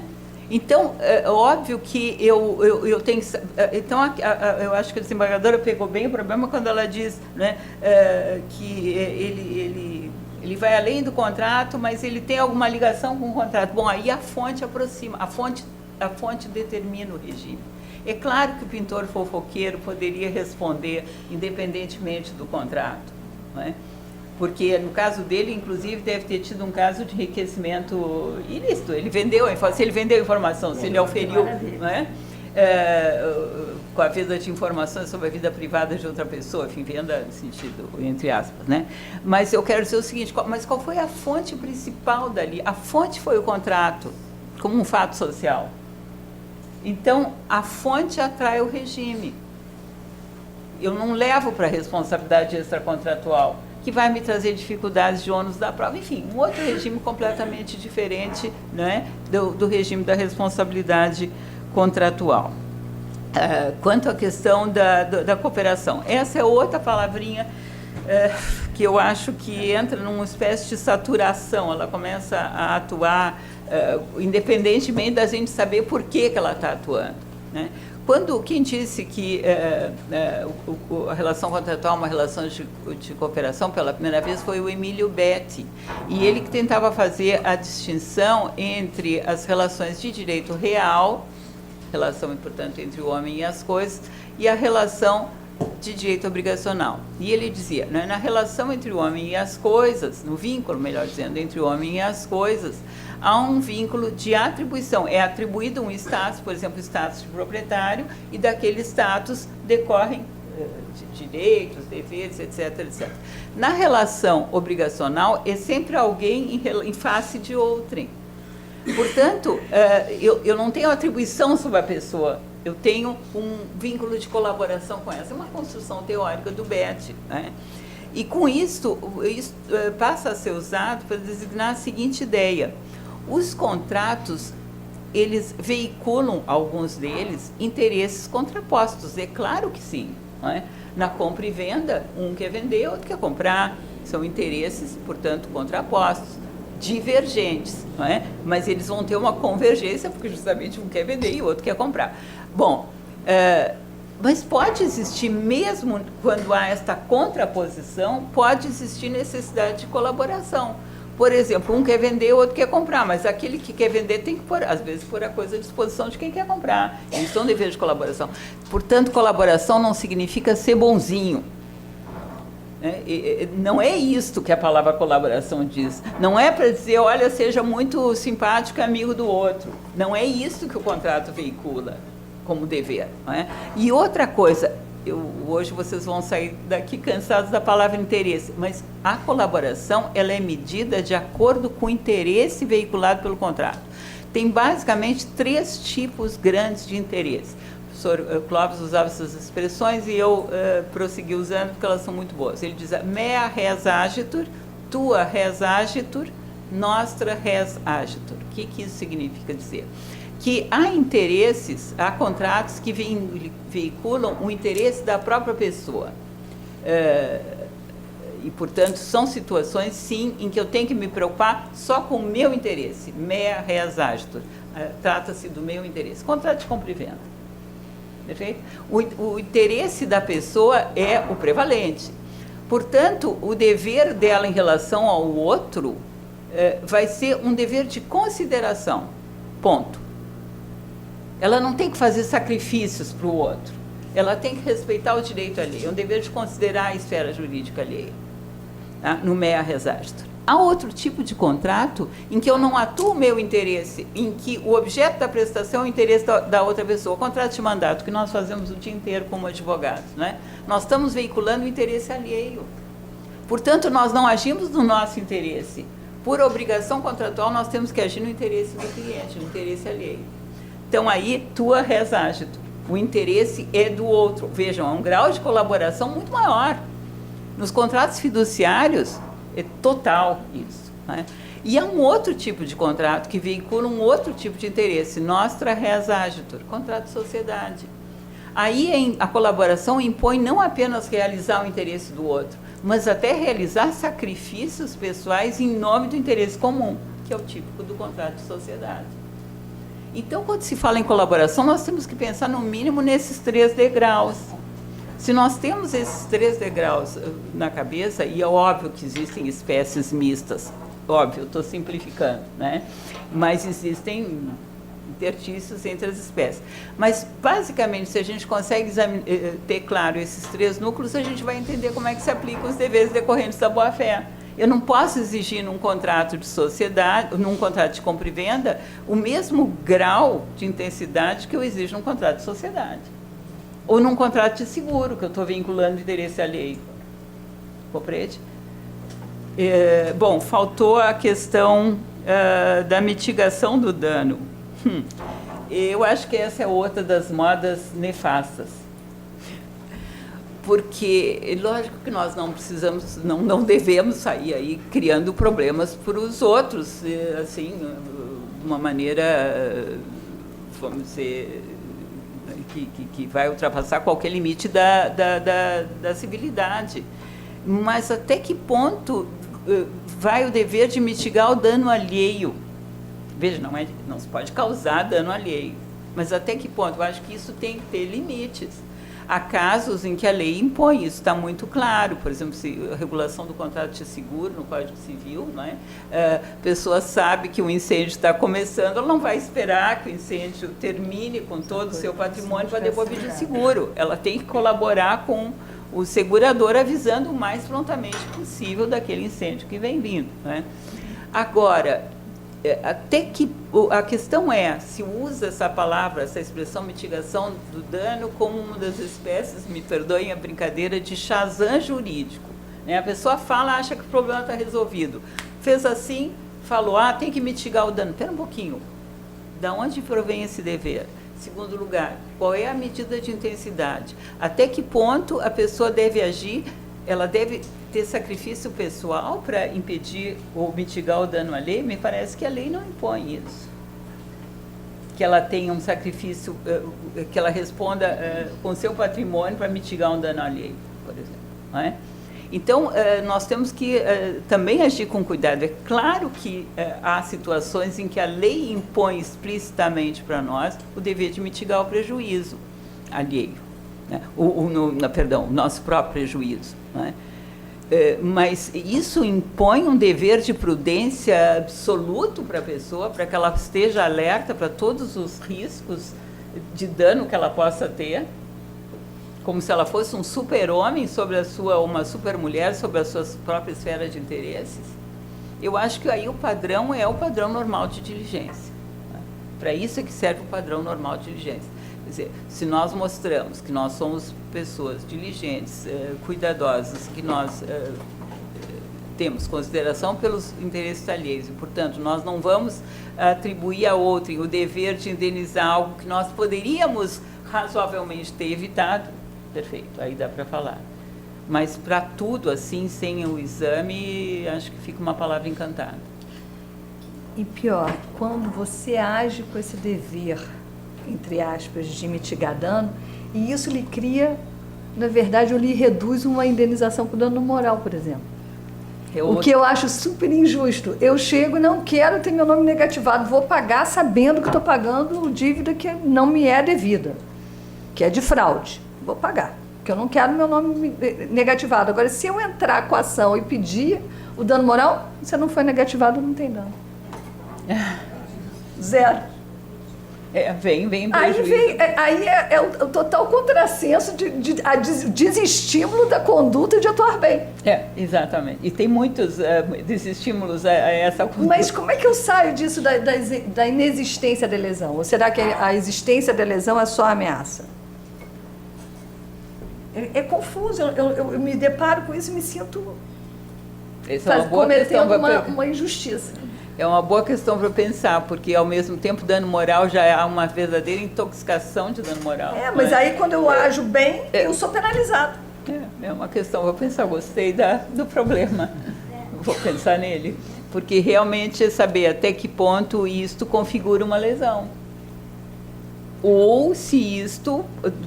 Então, é óbvio que eu tenho que... Então, eu acho que a desembargadora pegou bem o problema quando ela diz, né, que ele vai além do contrato, mas ele tem alguma ligação com o contrato. Bom, aí a fonte aproxima, a fonte determina o regime. É claro que o pintor fofoqueiro poderia responder independentemente do contrato, não é? Porque no caso dele, inclusive, deve ter tido um caso de enriquecimento ilícito. Ele vendeu, se ele vendeu informação, se ele auferiu, não é? Com a venda de informações sobre a vida privada de outra pessoa, enfim, venda no sentido, entre aspas, né? Mas eu quero dizer o seguinte, mas qual foi a fonte principal dali? A fonte foi o contrato, como um fato social. Então, a fonte atrai o regime. Eu não levo para a responsabilidade extracontratual, que vai me trazer dificuldades de ônus da prova. Enfim, um outro regime completamente diferente, né, do regime da responsabilidade contratual. Quanto à questão da cooperação, essa é outra palavrinha que eu acho que entra numa espécie de saturação. Ela começa a atuar independentemente da gente saber por que ela está atuando, né? Quem disse que a relação contratual é uma relação de cooperação pela primeira vez foi o Emílio Betti, e ele que tentava fazer a distinção entre as relações de direito real, relação, portanto, entre o homem e as coisas, e a relação de direito obrigacional. E ele dizia, né, na relação entre o homem e as coisas, no vínculo, melhor dizendo, entre o homem e as coisas, há um vínculo de atribuição. É atribuído um status, por exemplo, status de proprietário, e daquele status decorrem direitos, deveres, etc, etc. Na relação obrigacional, é sempre alguém em face de outrem. Portanto, eu não tenho atribuição sobre a pessoa, eu tenho um vínculo de colaboração com ela. É uma construção teórica do Betti, né? E com isso passa a ser usado para designar a seguinte ideia. Os contratos, eles veiculam, alguns deles, interesses contrapostos. É claro que sim, não é? Na compra e venda, um quer vender, outro quer comprar. São interesses, portanto, contrapostos, divergentes, não é? Mas eles vão ter uma convergência, porque justamente um quer vender e o outro quer comprar. Bom, mas pode existir, mesmo quando há esta contraposição, pode existir necessidade de colaboração. Por exemplo, um quer vender, o outro quer comprar, mas aquele que quer vender tem que pôr, às vezes, pôr a coisa à disposição de quem quer comprar. Isso é um dever de colaboração. Portanto, colaboração não significa ser bonzinho. Não é isto que a palavra colaboração diz. Não é para dizer, olha, seja muito simpático e amigo do outro. Não é isso que o contrato veicula como dever. Não é? E outra coisa, hoje vocês vão sair daqui cansados da palavra interesse, mas a colaboração, ela é medida de acordo com o interesse veiculado pelo contrato. Tem basicamente 3 tipos grandes de interesse. O professor Clóvis usava essas expressões e eu prossegui usando porque elas são muito boas. Ele diz, mea res agitur, tua res agitur, nostra res agitur. O que isso significa dizer? Que há interesses, há contratos que veiculam o interesse da própria pessoa. E, portanto, são situações, sim, em que eu tenho que me preocupar só com o meu interesse. Mea res agitur. Trata-se do meu interesse. Contrato de compra e venda. Perfeito? O interesse da pessoa é o prevalente. Portanto, o dever dela em relação ao outro vai ser um dever de consideração. Ponto. Ela não tem que fazer sacrifícios para o outro. Ela tem que respeitar o direito alheio. É um dever de considerar a esfera jurídica alheia. Tá? No mea res agitur. Há outro tipo de contrato em que eu não atuo o meu interesse, em que o objeto da prestação é o interesse da outra pessoa. O contrato de mandato, que nós fazemos o dia inteiro como advogados, né? Nós estamos veiculando o interesse alheio. Portanto, nós não agimos no nosso interesse. Por obrigação contratual, nós temos que agir no interesse do cliente, no interesse alheio. Então, aí, tua res agitur. O interesse é do outro. Vejam, é um grau de colaboração muito maior. Nos contratos fiduciários, é total isso. Né? E há um outro tipo de contrato que veicula um outro tipo de interesse. Nostra res agitur, contrato de sociedade. Aí a colaboração impõe não apenas realizar o interesse do outro, mas até realizar sacrifícios pessoais em nome do interesse comum, que é o típico do contrato de sociedade. Então, quando se fala em colaboração, nós temos que pensar, no mínimo, nesses 3 degraus. Se nós temos esses 3 degraus na cabeça, e é óbvio que existem espécies mistas, óbvio, eu estou simplificando, né? Mas existem interstícios entre as espécies. Mas, basicamente, se a gente consegue ter claro esses 3 núcleos, a gente vai entender como é que se aplicam os deveres decorrentes da boa-fé. Eu não posso exigir num contrato de sociedade, num contrato de compra e venda, o mesmo grau de intensidade que eu exijo num contrato de sociedade. Ou num contrato de seguro, que eu estou vinculando o interesse alheio. Compreende? Bom, faltou a questão da mitigação do dano. Eu acho que essa é outra das modas nefastas. Porque, lógico que nós não precisamos, não devemos sair aí criando problemas para os outros, assim, de uma maneira, vamos dizer, que vai ultrapassar qualquer limite da civilidade. Mas até que ponto vai o dever de mitigar o dano alheio? Veja, não se pode causar dano alheio, mas até que ponto? Eu acho que isso tem que ter limites. Há casos em que a lei impõe, isso está muito claro. Por exemplo, a regulação do contrato de seguro no Código Civil, não é? A pessoa sabe que o incêndio está começando, ela não vai esperar que o incêndio termine com todo o seu patrimônio para depois pedir seguro. Ela tem que colaborar com o segurador, avisando o mais prontamente possível daquele incêndio que vem vindo, não é? Agora, até que a questão é se usa essa palavra, essa expressão mitigação do dano como uma das espécies, me perdoem a brincadeira, de Shazam jurídico, né? A pessoa fala, acha que o problema está resolvido, fez assim, falou, tem que mitigar o dano. Espera um pouquinho, da onde provém esse dever? Segundo lugar, qual é a medida de intensidade? Até que ponto a pessoa deve agir? Ela deve ter sacrifício pessoal para impedir ou mitigar o dano alheio? Me parece que a lei não impõe isso. Que ela tenha um sacrifício, que ela responda com seu patrimônio para mitigar um dano alheio, por exemplo. Não é? Então, nós temos que também agir com cuidado. É claro que há situações em que a lei impõe explicitamente para nós o dever de mitigar o prejuízo alheio, né? Perdão, o nosso próprio prejuízo, não é? Mas isso impõe um dever de prudência absoluto para a pessoa, para que ela esteja alerta para todos os riscos de dano que ela possa ter, como se ela fosse um super-homem sobre uma super-mulher sobre a sua própria esfera de interesses. Eu acho que aí o padrão é o padrão normal de diligência, né? Para isso é que serve o padrão normal de diligência. Quer dizer, se nós mostramos que nós somos pessoas diligentes, cuidadosas, que nós temos consideração pelos interesses alheios e, portanto, nós não vamos atribuir a outrem o dever de indenizar algo que nós poderíamos razoavelmente ter evitado, perfeito, aí dá para falar. Mas para tudo, assim, sem o exame, acho que fica uma palavra encantada. E pior, quando você age com esse dever, entre aspas, de mitigar dano, e isso lhe cria, na verdade, ou lhe reduz uma indenização por dano moral, por exemplo. O que eu acho super injusto. Eu chego e não quero ter meu nome negativado, vou pagar sabendo que estou pagando dívida que não me é devida, que é de fraude. Vou pagar, porque eu não quero meu nome negativado. Agora, se eu entrar com a ação e pedir o dano moral, se não foi negativado, não tem dano. Zero. Vem prejuízo. Aí é o total contrassenso de desestímulo da conduta de atuar bem. Exatamente. E tem muitos desestímulos a essa conduta. Mas como é que eu saio disso da inexistência da lesão? Ou será que a existência da lesão é só ameaça? É confuso. Eu me deparo com isso e me sinto cometendo uma injustiça. É uma boa questão para pensar, porque ao mesmo tempo dano moral já há uma verdadeira intoxicação de dano moral. Mas aí quando eu ajo bem, eu sou penalizado. É uma questão, vou pensar, gostei do problema, vou pensar nele, porque realmente é saber até que ponto isto configura uma lesão. Ou se isto,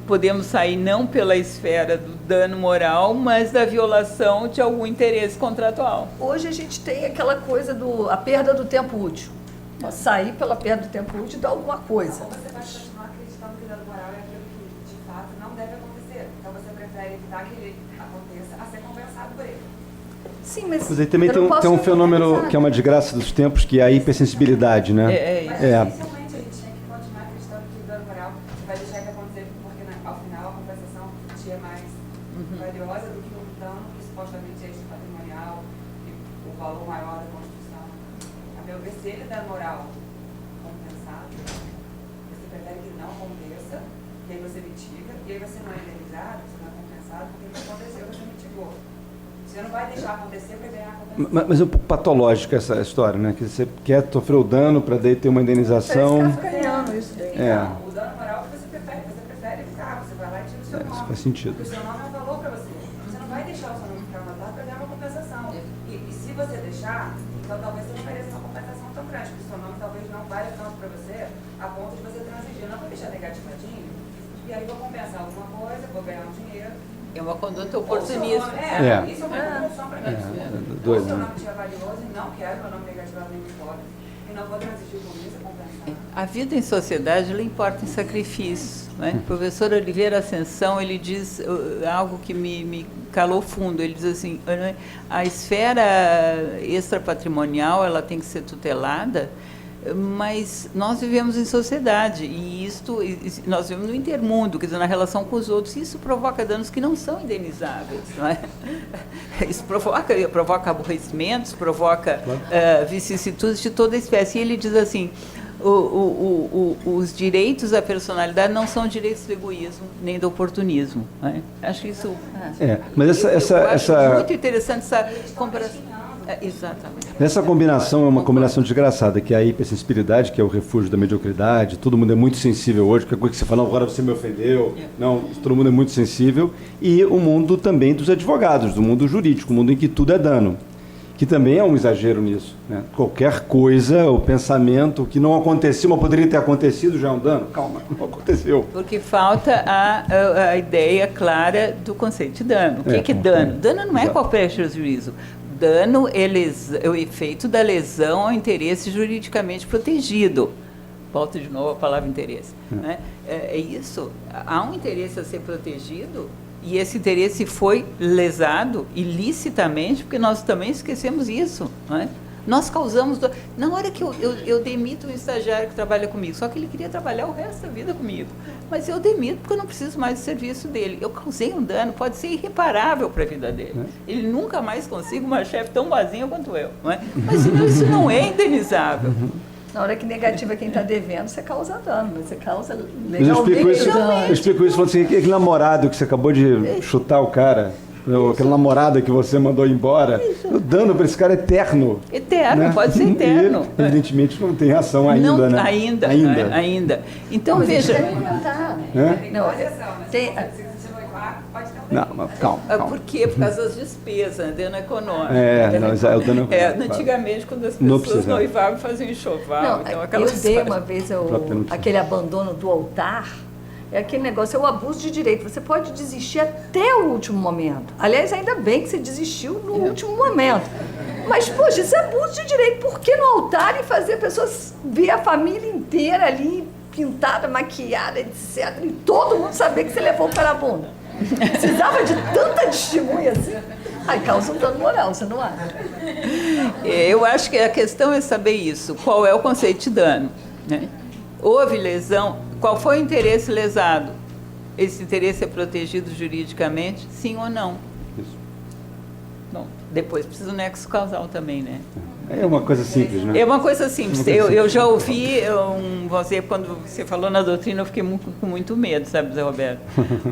podemos sair não pela esfera do dano moral, mas da violação de algum interesse contratual. Hoje a gente tem aquela coisa a perda do tempo útil. Sair pela perda do tempo útil dá alguma coisa. Ou você vai continuar acreditando que o dano moral é aquilo que, de fato, não deve acontecer. Então você prefere evitar que ele aconteça a ser compensado por ele. Sim, mas aí também tem um fenômeno que é uma desgraça dos tempos, que é a hipersensibilidade, né? Dificilmente a gente tem que continuar acreditando que o dano moral vai deixar de acontecer, porque ao final a compensação te é mais valiosa do que o dano que supostamente é esse patrimonial e o valor maior da construção. A meu ver, se ele dá moral compensado, você prefere que não aconteça, e aí você mitiga, e aí você não é indenizado, você não é compensado, porque o que aconteceu você mitigou. Você não vai deixar acontecer para ganhar a compensação. Mas é um pouco patológica essa história, né? Que você quer sofrer o dano para daí ter uma indenização. Isso daí. Não, o dano moral você prefere evitar, você vai lá e tira o seu nome. Isso faz sentido. Porque o seu nome é um valor para você. Você não vai deixar o seu nome ficar anotado para ganhar uma compensação. E se você deixar, então talvez você não mereça uma compensação tão grande, porque o seu nome talvez não valha tanto para você, a ponto de você transigir. Não vou deixar negativadinho, e aí vou compensar alguma coisa, vou ganhar um dinheiro. É uma conduta oportunista. Isso é uma compensação para mim. Se o seu nome estiver valioso e não quero meu nome negativado nem de fora, E não vou transigir com isso, compensar. A vida em sociedade, ela importa em sacrifícios. Né? O professor Oliveira Ascensão, ele diz algo que me calou fundo. Ele diz assim, a esfera extrapatrimonial, ela tem que ser tutelada, mas nós vivemos em sociedade e nós vivemos no intermundo, quer dizer, na relação com os outros, e isso provoca danos que não são indenizáveis, não é? Isso provoca aborrecimentos, provoca vicissitudes de toda espécie. E ele diz assim, os direitos à personalidade não são direitos do egoísmo nem do oportunismo. Né? Acho isso mas acho muito interessante essa comparação. Exatamente. Essa combinação é uma combinação desgraçada, que é a hipersensibilidade, que é o refúgio da mediocridade. Todo mundo é muito sensível hoje, qualquer coisa que você fala, não, agora você me ofendeu. Não, todo mundo é muito sensível. E o mundo também dos advogados, do mundo jurídico, o mundo em que tudo é dano. Que também é um exagero nisso. Né? Qualquer coisa, o pensamento que não aconteceu, mas poderia ter acontecido, já é um dano. Calma, não aconteceu. Porque falta a ideia clara do conceito de dano. O que é dano? Dano não é qualquer prejuízo. Dano é o efeito da lesão ao interesse juridicamente protegido. Volto de novo a palavra interesse. Né? É isso. Há um interesse a ser protegido e esse interesse foi lesado ilicitamente, porque nós também esquecemos isso. Não é? Nós causamos... Na hora que eu demito um estagiário que trabalha comigo, só que ele queria trabalhar o resto da vida comigo, mas eu demito porque eu não preciso mais do serviço dele. Eu causei um dano, pode ser irreparável para a vida dele. Ele nunca mais consiga uma chefe tão boazinha quanto eu. Não é? Mas isso não é indenizável. Na hora que negativa quem está devendo, você causa dano, mas você causa legalmente. Eu explico isso falando assim, aquele namorado que você acabou de chutar o cara... Aquela namorada que você mandou embora, o dano para esse cara é eterno. Eterno, né? Pode ser eterno. Ele, evidentemente, não tem ação ainda, não, né? Ainda. Então, mas veja... Não, mas calma. Por quê? Por causa das despesas, dano econômico. É o dano econômico. Antigamente, quando as pessoas noivavam, faziam enxoval. Então, eu dei uma vez aquele abandono do altar. É aquele negócio, é o abuso de direito. Você pode desistir até o último momento. Aliás, ainda bem que você desistiu no último momento. Mas, poxa, isso é abuso de direito. Por que no altar e fazer a pessoa ver a família inteira ali, pintada, maquiada, etc. E todo mundo saber que você levou para a bunda? Precisava de tanta testemunha assim? Aí causa um dano moral, você não acha? Eu acho que a questão é saber isso. Qual é o conceito de dano? Né? Houve lesão... Qual foi o interesse lesado? Esse interesse é protegido juridicamente? Sim ou não? Isso. Bom, depois precisa o nexo causal também, né? É uma coisa simples, né? É uma coisa simples. Eu já ouvi, quando você falou na doutrina, eu fiquei com muito medo, sabe, Zé Roberto?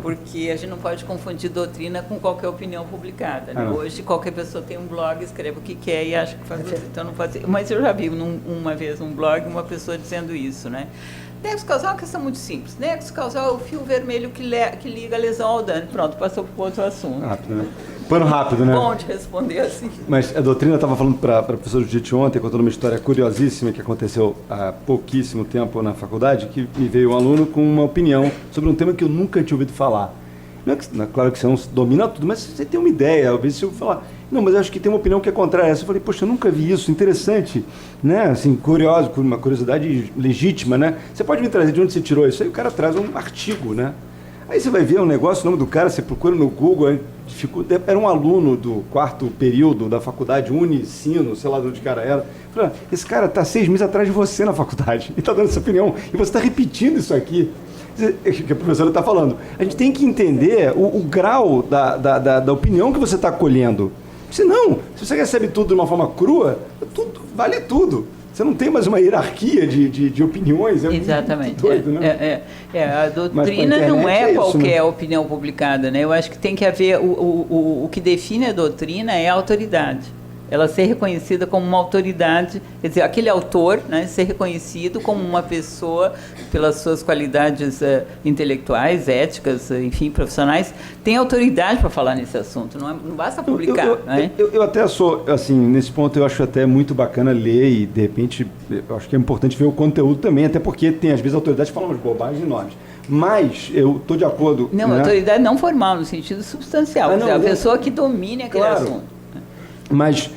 Porque a gente não pode confundir doutrina com qualquer opinião publicada. Né? Hoje, qualquer pessoa tem um blog, escreve o que quer e acha que faz isso. Então, não pode ser. Mas eu já vi uma vez um blog, uma pessoa dizendo isso, né? Nexo causal é uma questão muito simples. Nexo causal é o fio vermelho que liga a lesão ao dano. Pronto, passou para outro assunto. Rápido, né? Pano rápido, né? Bom de responder assim. Mas a doutrina, estava falando para a professora Judite ontem, contando uma história curiosíssima que aconteceu há pouquíssimo tempo na faculdade, que me veio um aluno com uma opinião sobre um tema que eu nunca tinha ouvido falar. Claro que você não domina tudo, mas você tem uma ideia. Às vezes se eu falar, não, mas eu acho que tem uma opinião que é contrária a essa. Eu falei, poxa, eu nunca vi isso, interessante, né? Assim, curioso, uma curiosidade legítima, né? Você pode me trazer de onde você tirou isso? Aí o cara traz um artigo, né? Aí você vai ver um negócio, o nome do cara, você procura no Google, era um aluno do 4º período da faculdade Unicino, sei lá de onde o cara era. Eu falei, esse cara está 6 meses atrás de você na faculdade e está dando essa opinião, e você está repetindo isso aqui. Que a professora está falando. A gente tem que entender o grau da opinião que você está acolhendo. Senão, se você recebe tudo de uma forma crua, vale tudo. Você não tem mais uma hierarquia de opiniões. Exatamente. Doido, né? A doutrina não é qualquer opinião publicada, né? Eu acho que tem que haver... O que define a doutrina é a autoridade. Ela ser reconhecida como uma autoridade, quer dizer, aquele autor, né, ser reconhecido como uma pessoa pelas suas qualidades intelectuais, éticas, enfim, profissionais, tem autoridade para falar nesse assunto, não basta publicar. Eu até sou, assim, nesse ponto eu acho até muito bacana ler e, de repente, eu acho que é importante ver o conteúdo também, até porque tem, às vezes, autoridades que falam umas bobagens enormes. Mas eu estou de acordo... Não, né? Autoridade não formal, no sentido substancial, a pessoa que domine aquele assunto. Mas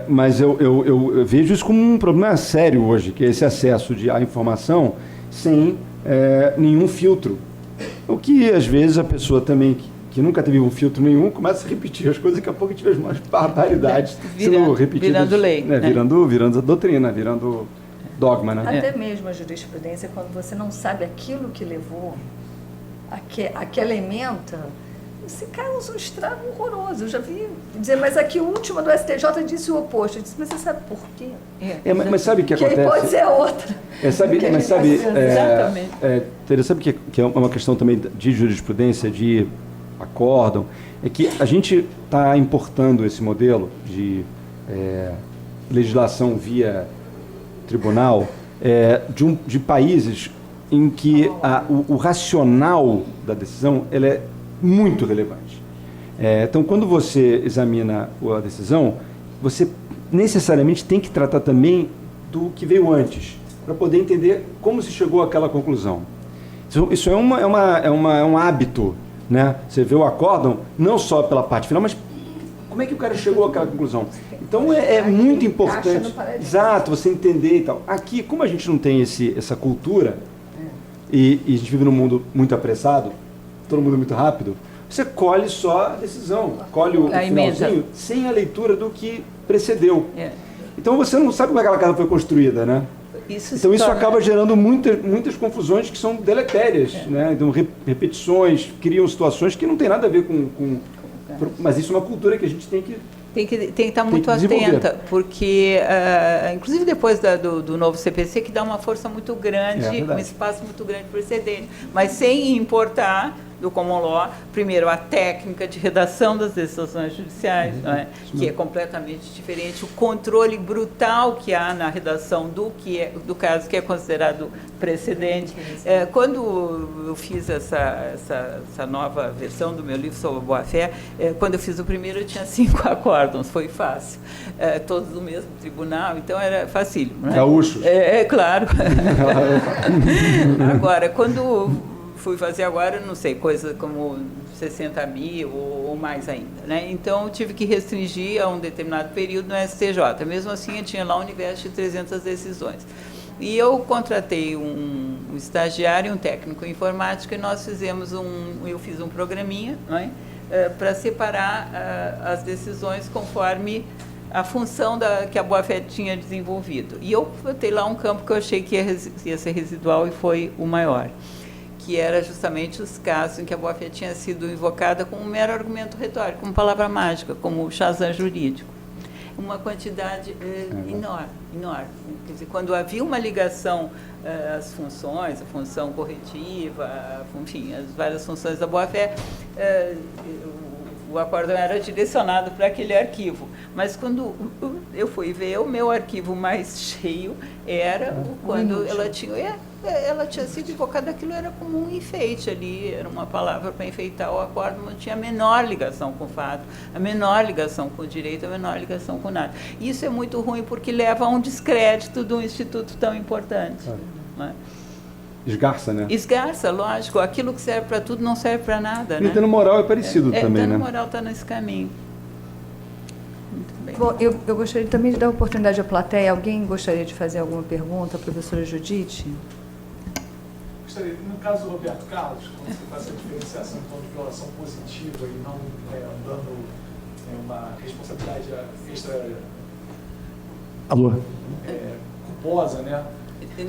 Mas eu vejo isso como um problema sério hoje, que é esse acesso à informação sem nenhum filtro. O que, às vezes, a pessoa também, que nunca teve um filtro nenhum, começa a repetir as coisas, daqui a pouco a gente vê as mais barbaridades sendo repetidas. Virando lei. Né? Virando doutrina, virando dogma. Né? Até mesmo a jurisprudência, quando você não sabe aquilo que levou, aquela ementa, você causa um estrago horroroso. Eu já vi dizer, mas aqui o último do STJ disse o oposto. Eu disse, mas você sabe por quê? Mas sabe o que acontece? Que aí pode ser outra. Exatamente. Tereza, sabe que é uma questão também de jurisprudência, de acórdão, é que a gente está importando esse modelo de legislação via tribunal de países em que o racional da decisão ele é muito relevante. Então, quando você examina a decisão, você necessariamente tem que tratar também do que veio antes, para poder entender como se chegou àquela conclusão. Isso é um hábito, né? Você vê o acórdão não só pela parte final, mas como é que o cara chegou àquela conclusão. Então, é muito importante, exato, você entender e tal. Aqui, como a gente não tem essa cultura, e a gente vive num mundo muito apressado, todo mundo muito rápido, você colhe só a decisão, colhe o finalzinho, sem a leitura do que precedeu. Então você não sabe como aquela casa foi construída, né? Então isso acaba gerando muitas confusões que são deletérias, né? Então, repetições, criam situações que não tem nada a ver com mas isso é uma cultura que a gente tem que estar muito atenta, porque, inclusive depois do novo CPC, que dá uma força muito grande, um espaço muito grande para o precedente, mas sem importar do common law, primeiro, a técnica de redação das decisões judiciais, não é? Que é completamente diferente, o controle brutal que há na redação do caso que é considerado precedente. Quando eu fiz essa nova versão do meu livro sobre a boa-fé, quando eu fiz o primeiro, eu tinha 5 acórdãos, foi fácil. Todos do mesmo tribunal, então era facílimo. Né? Gaúchos. Claro. Agora, quando fui fazer agora, não sei, coisa como 60 mil ou mais ainda, né? Então, eu tive que restringir a um determinado período no STJ. Mesmo assim, eu tinha lá um universo de 300 decisões. E eu contratei um estagiário, um técnico em informática, e nós eu fiz um programinha, né, para separar as decisões conforme a função que a boa-fé tinha desenvolvido. E eu botei lá um campo que eu achei que ia ser residual e foi o maior, que era justamente os casos em que a boa-fé tinha sido invocada como um mero argumento retórico, como palavra mágica, como Shazam jurídico. Uma quantidade enorme. Quer dizer, quando havia uma ligação às funções, a função corretiva, enfim, as várias funções da boa-fé, o acórdão era direcionado para aquele arquivo. Mas quando eu fui ver, o meu arquivo mais cheio era quando ela tinha sido invocada, aquilo era como um enfeite ali, era uma palavra para enfeitar o acórdão, não tinha a menor ligação com o fato, a menor ligação com o direito, a menor ligação com nada. Isso é muito ruim porque leva a um descrédito de um instituto tão importante. Né? Esgarça, né? Esgarça, lógico. Aquilo que serve para tudo não serve para nada. E no moral é parecido também, né? No moral está nesse caminho. Muito bem. Bom, eu gostaria também de dar oportunidade à plateia. Alguém gostaria de fazer alguma pergunta à professora Judite? Gostaria, no caso do Roberto Carlos, quando você faz essa diferenciação então, de violação positiva e não dando uma responsabilidade extra culposa, né?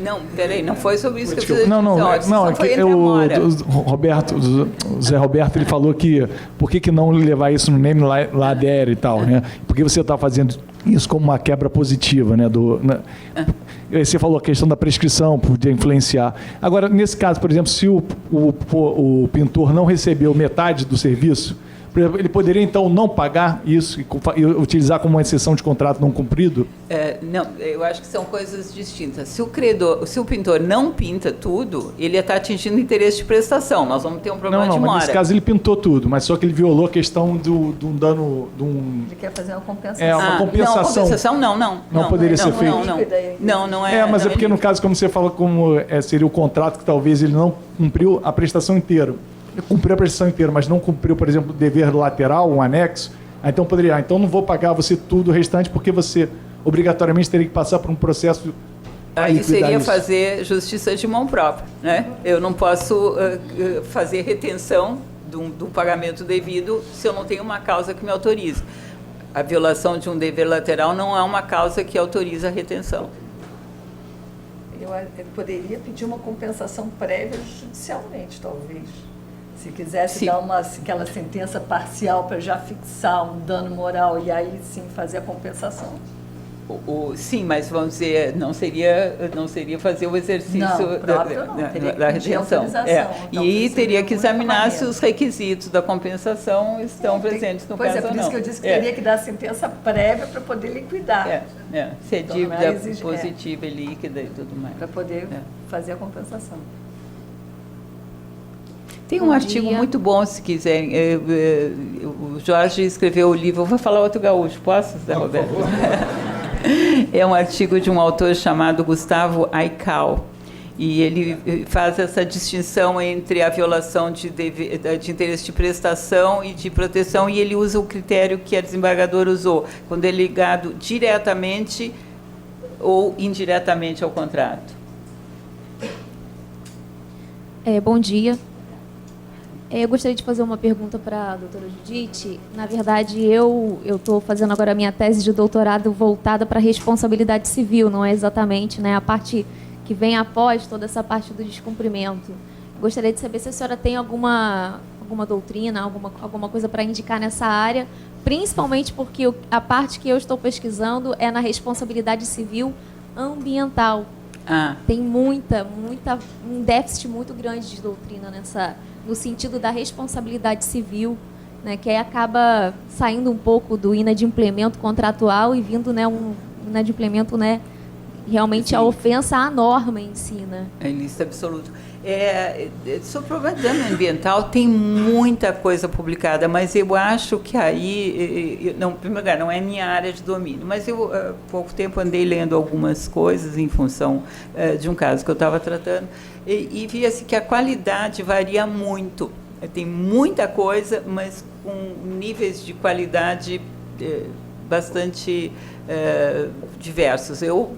Não, peraí, não foi sobre isso que eu fiz. Não, é que o Zé Roberto, ele falou que por que não levar isso no name ladere e tal, né? Porque você está fazendo isso como uma quebra positiva, né? Você falou a questão da prescrição, podia influenciar. Agora, nesse caso, por exemplo, se o pintor não recebeu metade do serviço, ele poderia, então, não pagar isso e utilizar como uma exceção de contrato não cumprido? Não, eu acho que são coisas distintas. Se o pintor não pinta tudo, ele está atingindo interesse de prestação. Nós vamos ter um problema de mora. Mas nesse caso ele pintou tudo, mas só que ele violou a questão do dano... Ele quer fazer uma compensação. Uma compensação. Não poderia ser feito. Não é. Mas é porque no caso, como você fala, como seria o contrato que talvez ele não cumpriu a prestação inteira. Cumpriu a prestação inteira, mas não cumpriu, por exemplo, o dever lateral, um anexo, Então poderia, então não vou pagar você tudo o restante porque você obrigatoriamente teria que passar por um processo. Aí seria fazer justiça de mão própria, né? Eu não posso fazer retenção do pagamento devido se eu não tenho uma causa que me autorize. A violação de um dever lateral não é uma causa que autoriza a retenção. Eu poderia pedir uma compensação prévia judicialmente, talvez. Se quisesse dar aquela sentença parcial para já fixar um dano moral e aí sim fazer a compensação. Sim, mas vamos dizer, não seria fazer o exercício da retenção. Então, e teria que examinar se os requisitos da compensação estão presentes no caso ou não. Pois é, por isso que eu disse que teria que dar a sentença prévia para poder liquidar. Se é dívida positiva e líquida e tudo mais. Para poder fazer a compensação. Tem um artigo muito bom, se quiserem. O Jorge escreveu o livro. Eu vou falar outro gaúcho, posso, Zé Roberto? É um artigo de um autor chamado Gustavo Aycal. E ele faz essa distinção entre a violação de interesse de prestação e de proteção, e ele usa o critério que a desembargadora usou, quando é ligado diretamente ou indiretamente ao contrato. Bom dia. Eu gostaria de fazer uma pergunta para a doutora Judite. Na verdade, eu estou fazendo agora a minha tese de doutorado voltada para a responsabilidade civil, não é exatamente, né, a parte que vem após toda essa parte do descumprimento. Gostaria de saber se a senhora tem alguma doutrina, alguma coisa para indicar nessa área, principalmente porque a parte que eu estou pesquisando é na responsabilidade civil ambiental. Tem um déficit muito grande de doutrina no sentido da responsabilidade civil, né, que aí acaba saindo um pouco do inadimplemento contratual e vindo, né, um inadimplemento, né, realmente a ofensa à norma em si, né? É ilícito absoluto. Sobre o problema de dano ambiental tem muita coisa publicada, mas eu acho que aí, em primeiro lugar, não é minha área de domínio, mas eu há pouco tempo andei lendo algumas coisas em função de um caso que eu estava tratando e via-se que a qualidade varia muito. Tem muita coisa, mas com níveis de qualidade bastante diversos. Eu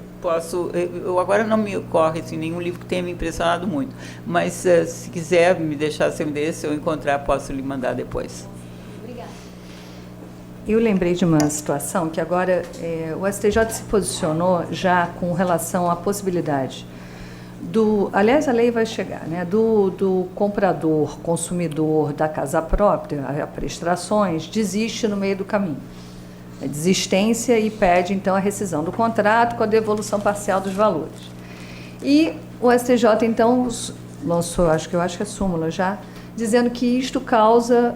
agora não me ocorre assim, nenhum livro que tenha me impressionado muito, mas se quiser me deixar seu endereço, se eu encontrar, posso lhe mandar depois. Obrigada. Eu lembrei de uma situação que agora o STJ se posicionou já com relação à possibilidade aliás, a lei vai chegar, né, do comprador, consumidor da casa própria, a prestações, desiste no meio do caminho. A desistência e pede, então, a rescisão do contrato com a devolução parcial dos valores. E o STJ, então, lançou, acho que é súmula já, dizendo que isto causa,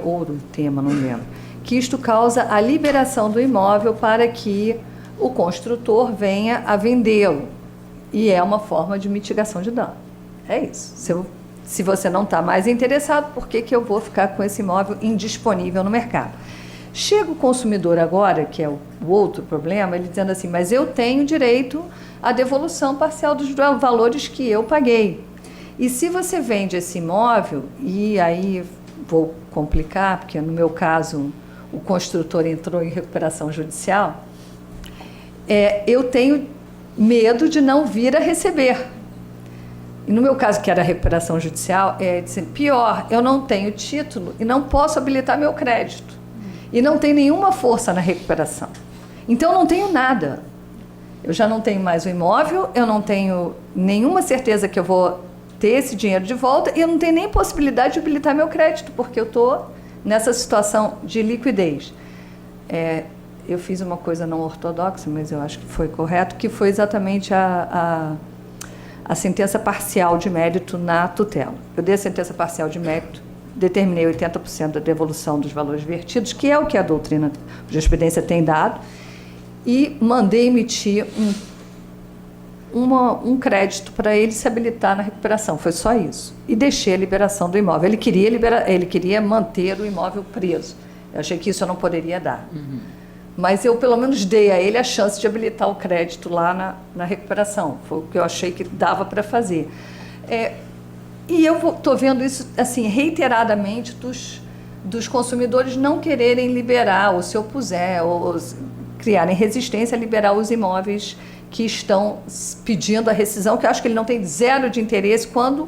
ouro, tema, não lembro, que isto causa a liberação do imóvel para que o construtor venha a vendê-lo. E é uma forma de mitigação de dano. É isso. Se você não está mais interessado, por que eu vou ficar com esse imóvel indisponível no mercado? Chega o consumidor agora, que é o outro problema, ele dizendo assim, mas eu tenho direito à devolução parcial dos valores que eu paguei. E se você vende esse imóvel, e aí vou complicar, porque no meu caso o construtor entrou em recuperação judicial, eu tenho medo de não vir a receber. E no meu caso, que era a recuperação judicial, pior, eu não tenho título e não posso habilitar meu crédito. E não tem nenhuma força na recuperação. Então, eu não tenho nada. Eu já não tenho mais o imóvel, eu não tenho nenhuma certeza que eu vou ter esse dinheiro de volta e eu não tenho nem possibilidade de habilitar meu crédito, porque eu estou nessa situação de liquidez. Eu fiz uma coisa não ortodoxa, mas eu acho que foi correto, que foi exatamente a sentença parcial de mérito na tutela. Eu dei a sentença parcial de mérito, determinei 80% da devolução dos valores vertidos, que é o que a doutrina de jurisprudência tem dado, e mandei emitir um crédito para ele se habilitar na recuperação. Foi só isso. E deixei a liberação do imóvel. Ele queria manter o imóvel preso. Eu achei que isso eu não poderia dar. Uhum. Mas eu, pelo menos, dei a ele a chance de habilitar o crédito lá na recuperação. Foi o que eu achei que dava para fazer. E eu estou vendo isso assim reiteradamente dos consumidores não quererem liberar, ou se opuser, ou criarem resistência a liberar os imóveis que estão pedindo a rescisão, que eu acho que ele não tem zero de interesse quando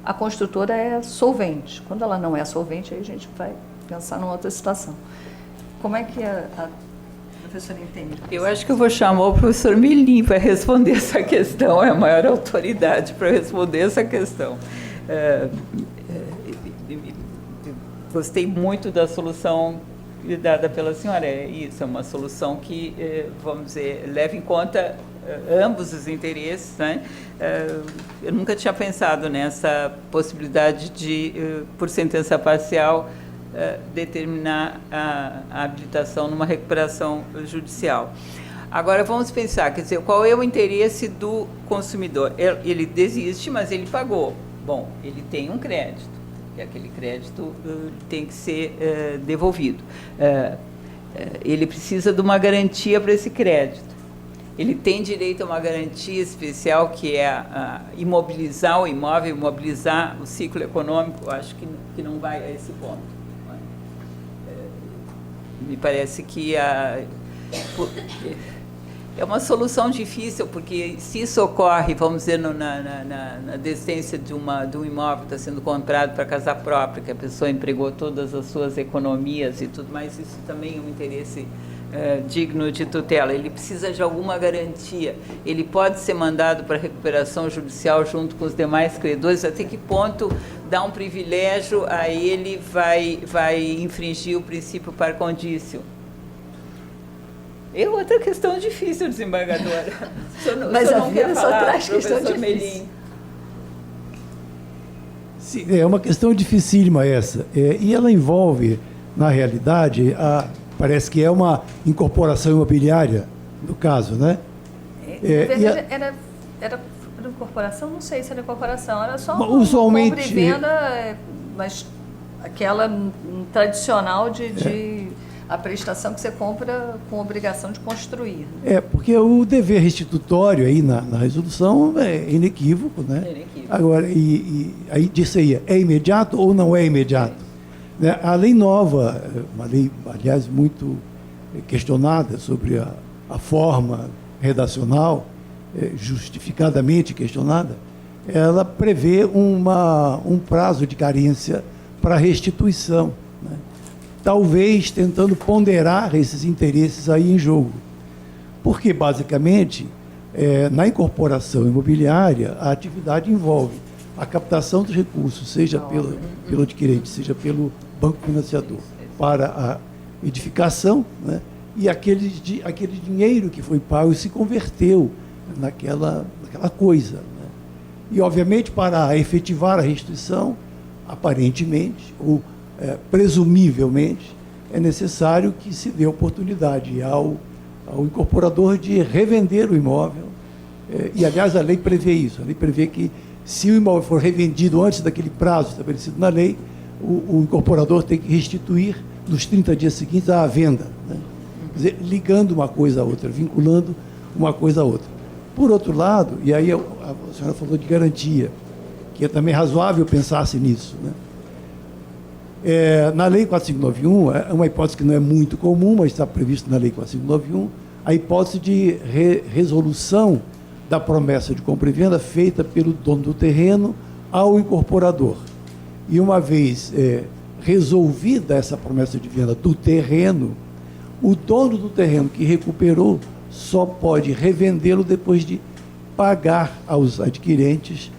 a construtora é solvente. Quando ela não é solvente, aí a gente vai pensar numa outra situação. Como é que a professora entende? Eu acho que eu vou chamar o professor Melim para responder essa questão, é a maior autoridade para responder essa questão. Gostei muito da solução dada pela senhora. Isso é uma solução que, vamos dizer, leva em conta ambos os interesses, né? Eu nunca tinha pensado nessa possibilidade de, por sentença parcial, determinar a habilitação numa recuperação judicial. Agora, vamos pensar, quer dizer, qual é o interesse do consumidor? Ele desiste, mas ele pagou. Bom, ele tem um crédito, e aquele crédito tem que ser devolvido. Ele precisa de uma garantia para esse crédito. Ele tem direito a uma garantia especial, que é imobilizar o imóvel, imobilizar o ciclo econômico. Acho que não vai a esse ponto. Me parece que é uma solução difícil, porque se isso ocorre, vamos dizer, na desistência de um imóvel que está sendo comprado para casa própria, que a pessoa empregou todas as suas economias e tudo mais, isso também é um interesse digno de tutela. Ele precisa de alguma garantia. Ele pode ser mandado para recuperação judicial junto com os demais credores. Até que ponto dá um privilégio a ele vai infringir o princípio par condicio? É outra questão difícil, desembargadora. Mas a vida só traz questão difícil. Melim. Sim, é uma questão dificílima essa. E ela envolve, na realidade, parece que é uma incorporação imobiliária, no caso, né? Era incorporação? Não sei se era incorporação, era só usualmente, compra e venda, mas aquela tradicional de a prestação que você compra com obrigação de construir. Porque o dever restitutório aí na resolução é inequívoco, né? É inequívoco. Agora, aí disse aí, é imediato ou não é imediato? Né? A lei nova, uma lei, aliás, muito questionada sobre a forma redacional, justificadamente questionada, ela prevê um prazo de carência para restituição, né? Talvez tentando ponderar esses interesses aí em jogo. Porque, basicamente, na incorporação imobiliária, a atividade envolve a captação dos recursos, seja pelo adquirente, seja pelo banco financiador, para a edificação, né? E aquele dinheiro que foi pago se converteu naquela coisa, né? E, obviamente, para efetivar a restituição, aparentemente, ou presumivelmente, é necessário que se dê oportunidade ao incorporador de revender o imóvel. E, aliás, a lei prevê isso. A lei prevê que, se o imóvel for revendido antes daquele prazo estabelecido na lei, o incorporador tem que restituir nos 30 dias seguintes à venda, né? Quer dizer, ligando uma coisa a outra, vinculando uma coisa a outra. Por outro lado, e aí a senhora falou de garantia, que é também razoável pensar-se nisso, né? Na Lei 4591, é uma hipótese que não é muito comum, mas está prevista na Lei 4591, a hipótese de resolução da promessa de compra e venda feita pelo dono do terreno ao incorporador. E uma vez resolvida essa promessa de venda do terreno, o dono do terreno que recuperou só pode revendê-lo depois de pagar aos adquirentes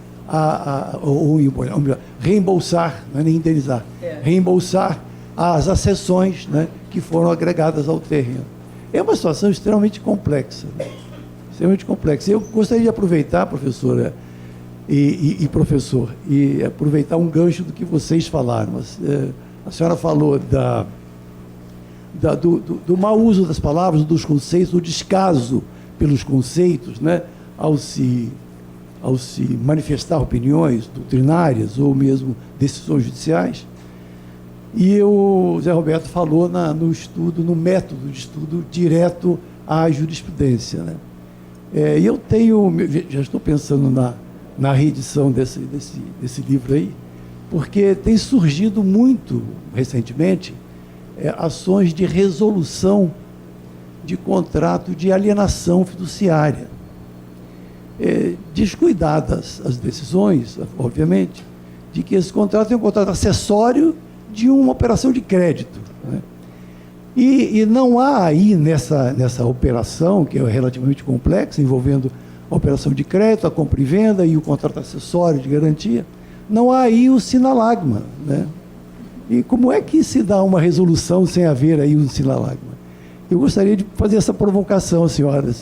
ou melhor, reembolsar, não é nem indenizar, reembolsar as accessões, né, que foram agregadas ao terreno. É uma situação extremamente complexa, né? Extremamente complexa. Eu gostaria de aproveitar, professora e professor, e aproveitar um gancho do que vocês falaram. A senhora falou do mau uso das palavras, dos conceitos, do descaso pelos conceitos, né, ao se manifestar opiniões doutrinárias ou mesmo decisões judiciais. E o Zé Roberto falou no método de estudo direto à jurisprudência, né? E eu já estou pensando na reedição desse livro aí, porque tem surgido muito recentemente ações de resolução de contrato de alienação fiduciária. Descuidadas as decisões, obviamente, de que esse contrato é um contrato acessório de uma operação de crédito, né? E não há aí nessa operação, que é relativamente complexa, envolvendo a operação de crédito, a compra e venda e o contrato acessório de garantia, não há aí o sinalagma, né? E como é que se dá uma resolução sem haver aí um sinalagma? Eu gostaria de fazer essa provocação, senhora,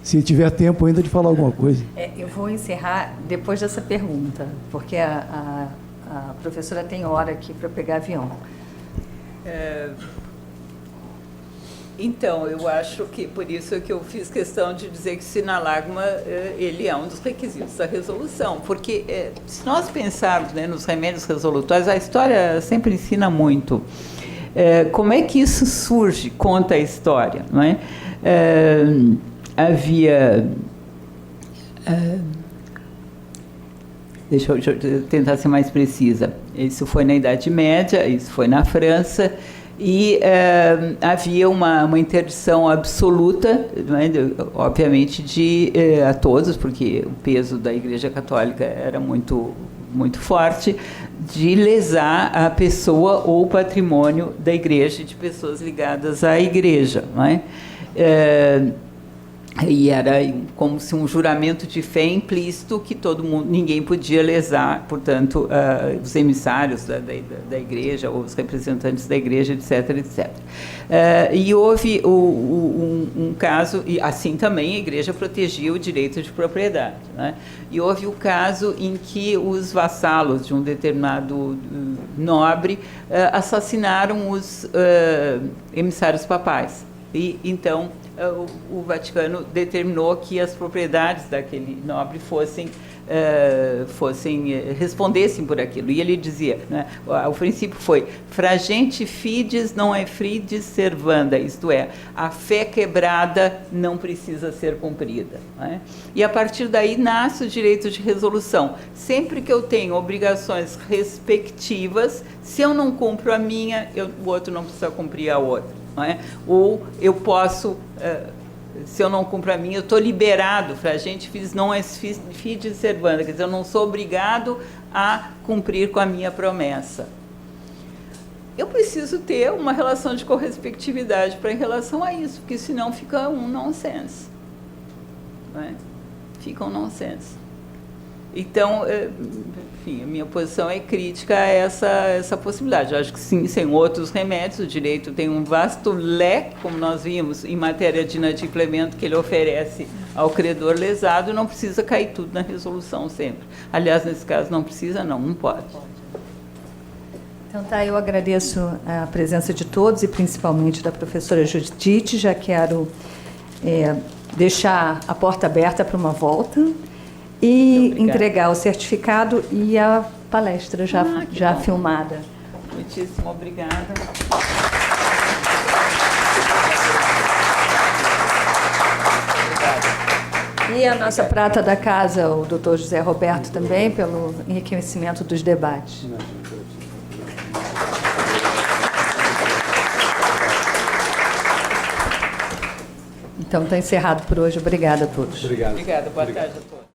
se tiver tempo ainda de falar alguma coisa. Eu vou encerrar depois dessa pergunta, porque a professora tem hora aqui para pegar avião. Então, eu acho que por isso que eu fiz questão de dizer que o sinalagma ele é um dos requisitos da resolução, porque se nós pensarmos, né, nos remédios resolutórios, a história sempre ensina muito. Como é que isso surge? Conta a história, não é? Havia... Deixa eu tentar ser mais precisa. Isso foi na Idade Média, isso foi na França, e havia uma interdição absoluta, né, obviamente, a todos, porque o peso da Igreja Católica era muito, muito forte, de lesar a pessoa ou o patrimônio da Igreja, de pessoas ligadas à Igreja, não é? E era como se um juramento de fé implícito que ninguém podia lesar, portanto, os emissários da igreja, ou os representantes da igreja, etc., etc. E houve um caso, e assim também a igreja protegia o direito de propriedade, né? E houve o caso em que os vassalos de um determinado nobre assassinaram os emissários papais. E então o Vaticano determinou que as propriedades daquele nobre respondessem por aquilo. E ele dizia, né, o princípio foi: fragente fides non é fides servanda, isto é, a fé quebrada não precisa ser cumprida, né? E a partir daí nasce o direito de resolução. Sempre que eu tenho obrigações respectivas, se eu não cumpro a minha, o outro não precisa cumprir a outra. Não é? Ou eu posso, se eu não cumpro a minha, eu estou liberado, fragente fides non est fides servanda, quer dizer, eu não sou obrigado a cumprir com a minha promessa. Eu preciso ter uma relação de correspectividade em relação a isso, porque senão fica um nonsense. Não é? Fica um nonsense. Então, enfim, a minha posição é crítica a essa possibilidade. Eu acho que sim, sem outros remédios, o direito tem um vasto leque, como nós vimos, em matéria de inadimplemento que ele oferece ao credor lesado, não precisa cair tudo na resolução sempre. Aliás, nesse caso, não precisa, não pode. Então tá, eu agradeço a presença de todos e principalmente da professora Judite. Já quero deixar a porta aberta para uma volta e entregar o certificado e a palestra já filmada. Muitíssimo obrigada. E a nossa prata da casa, o Dr. José Roberto, também, pelo enriquecimento dos debates. Então, está encerrado por hoje. Obrigada a todos. Obrigado. Obrigada. Boa tarde a todos.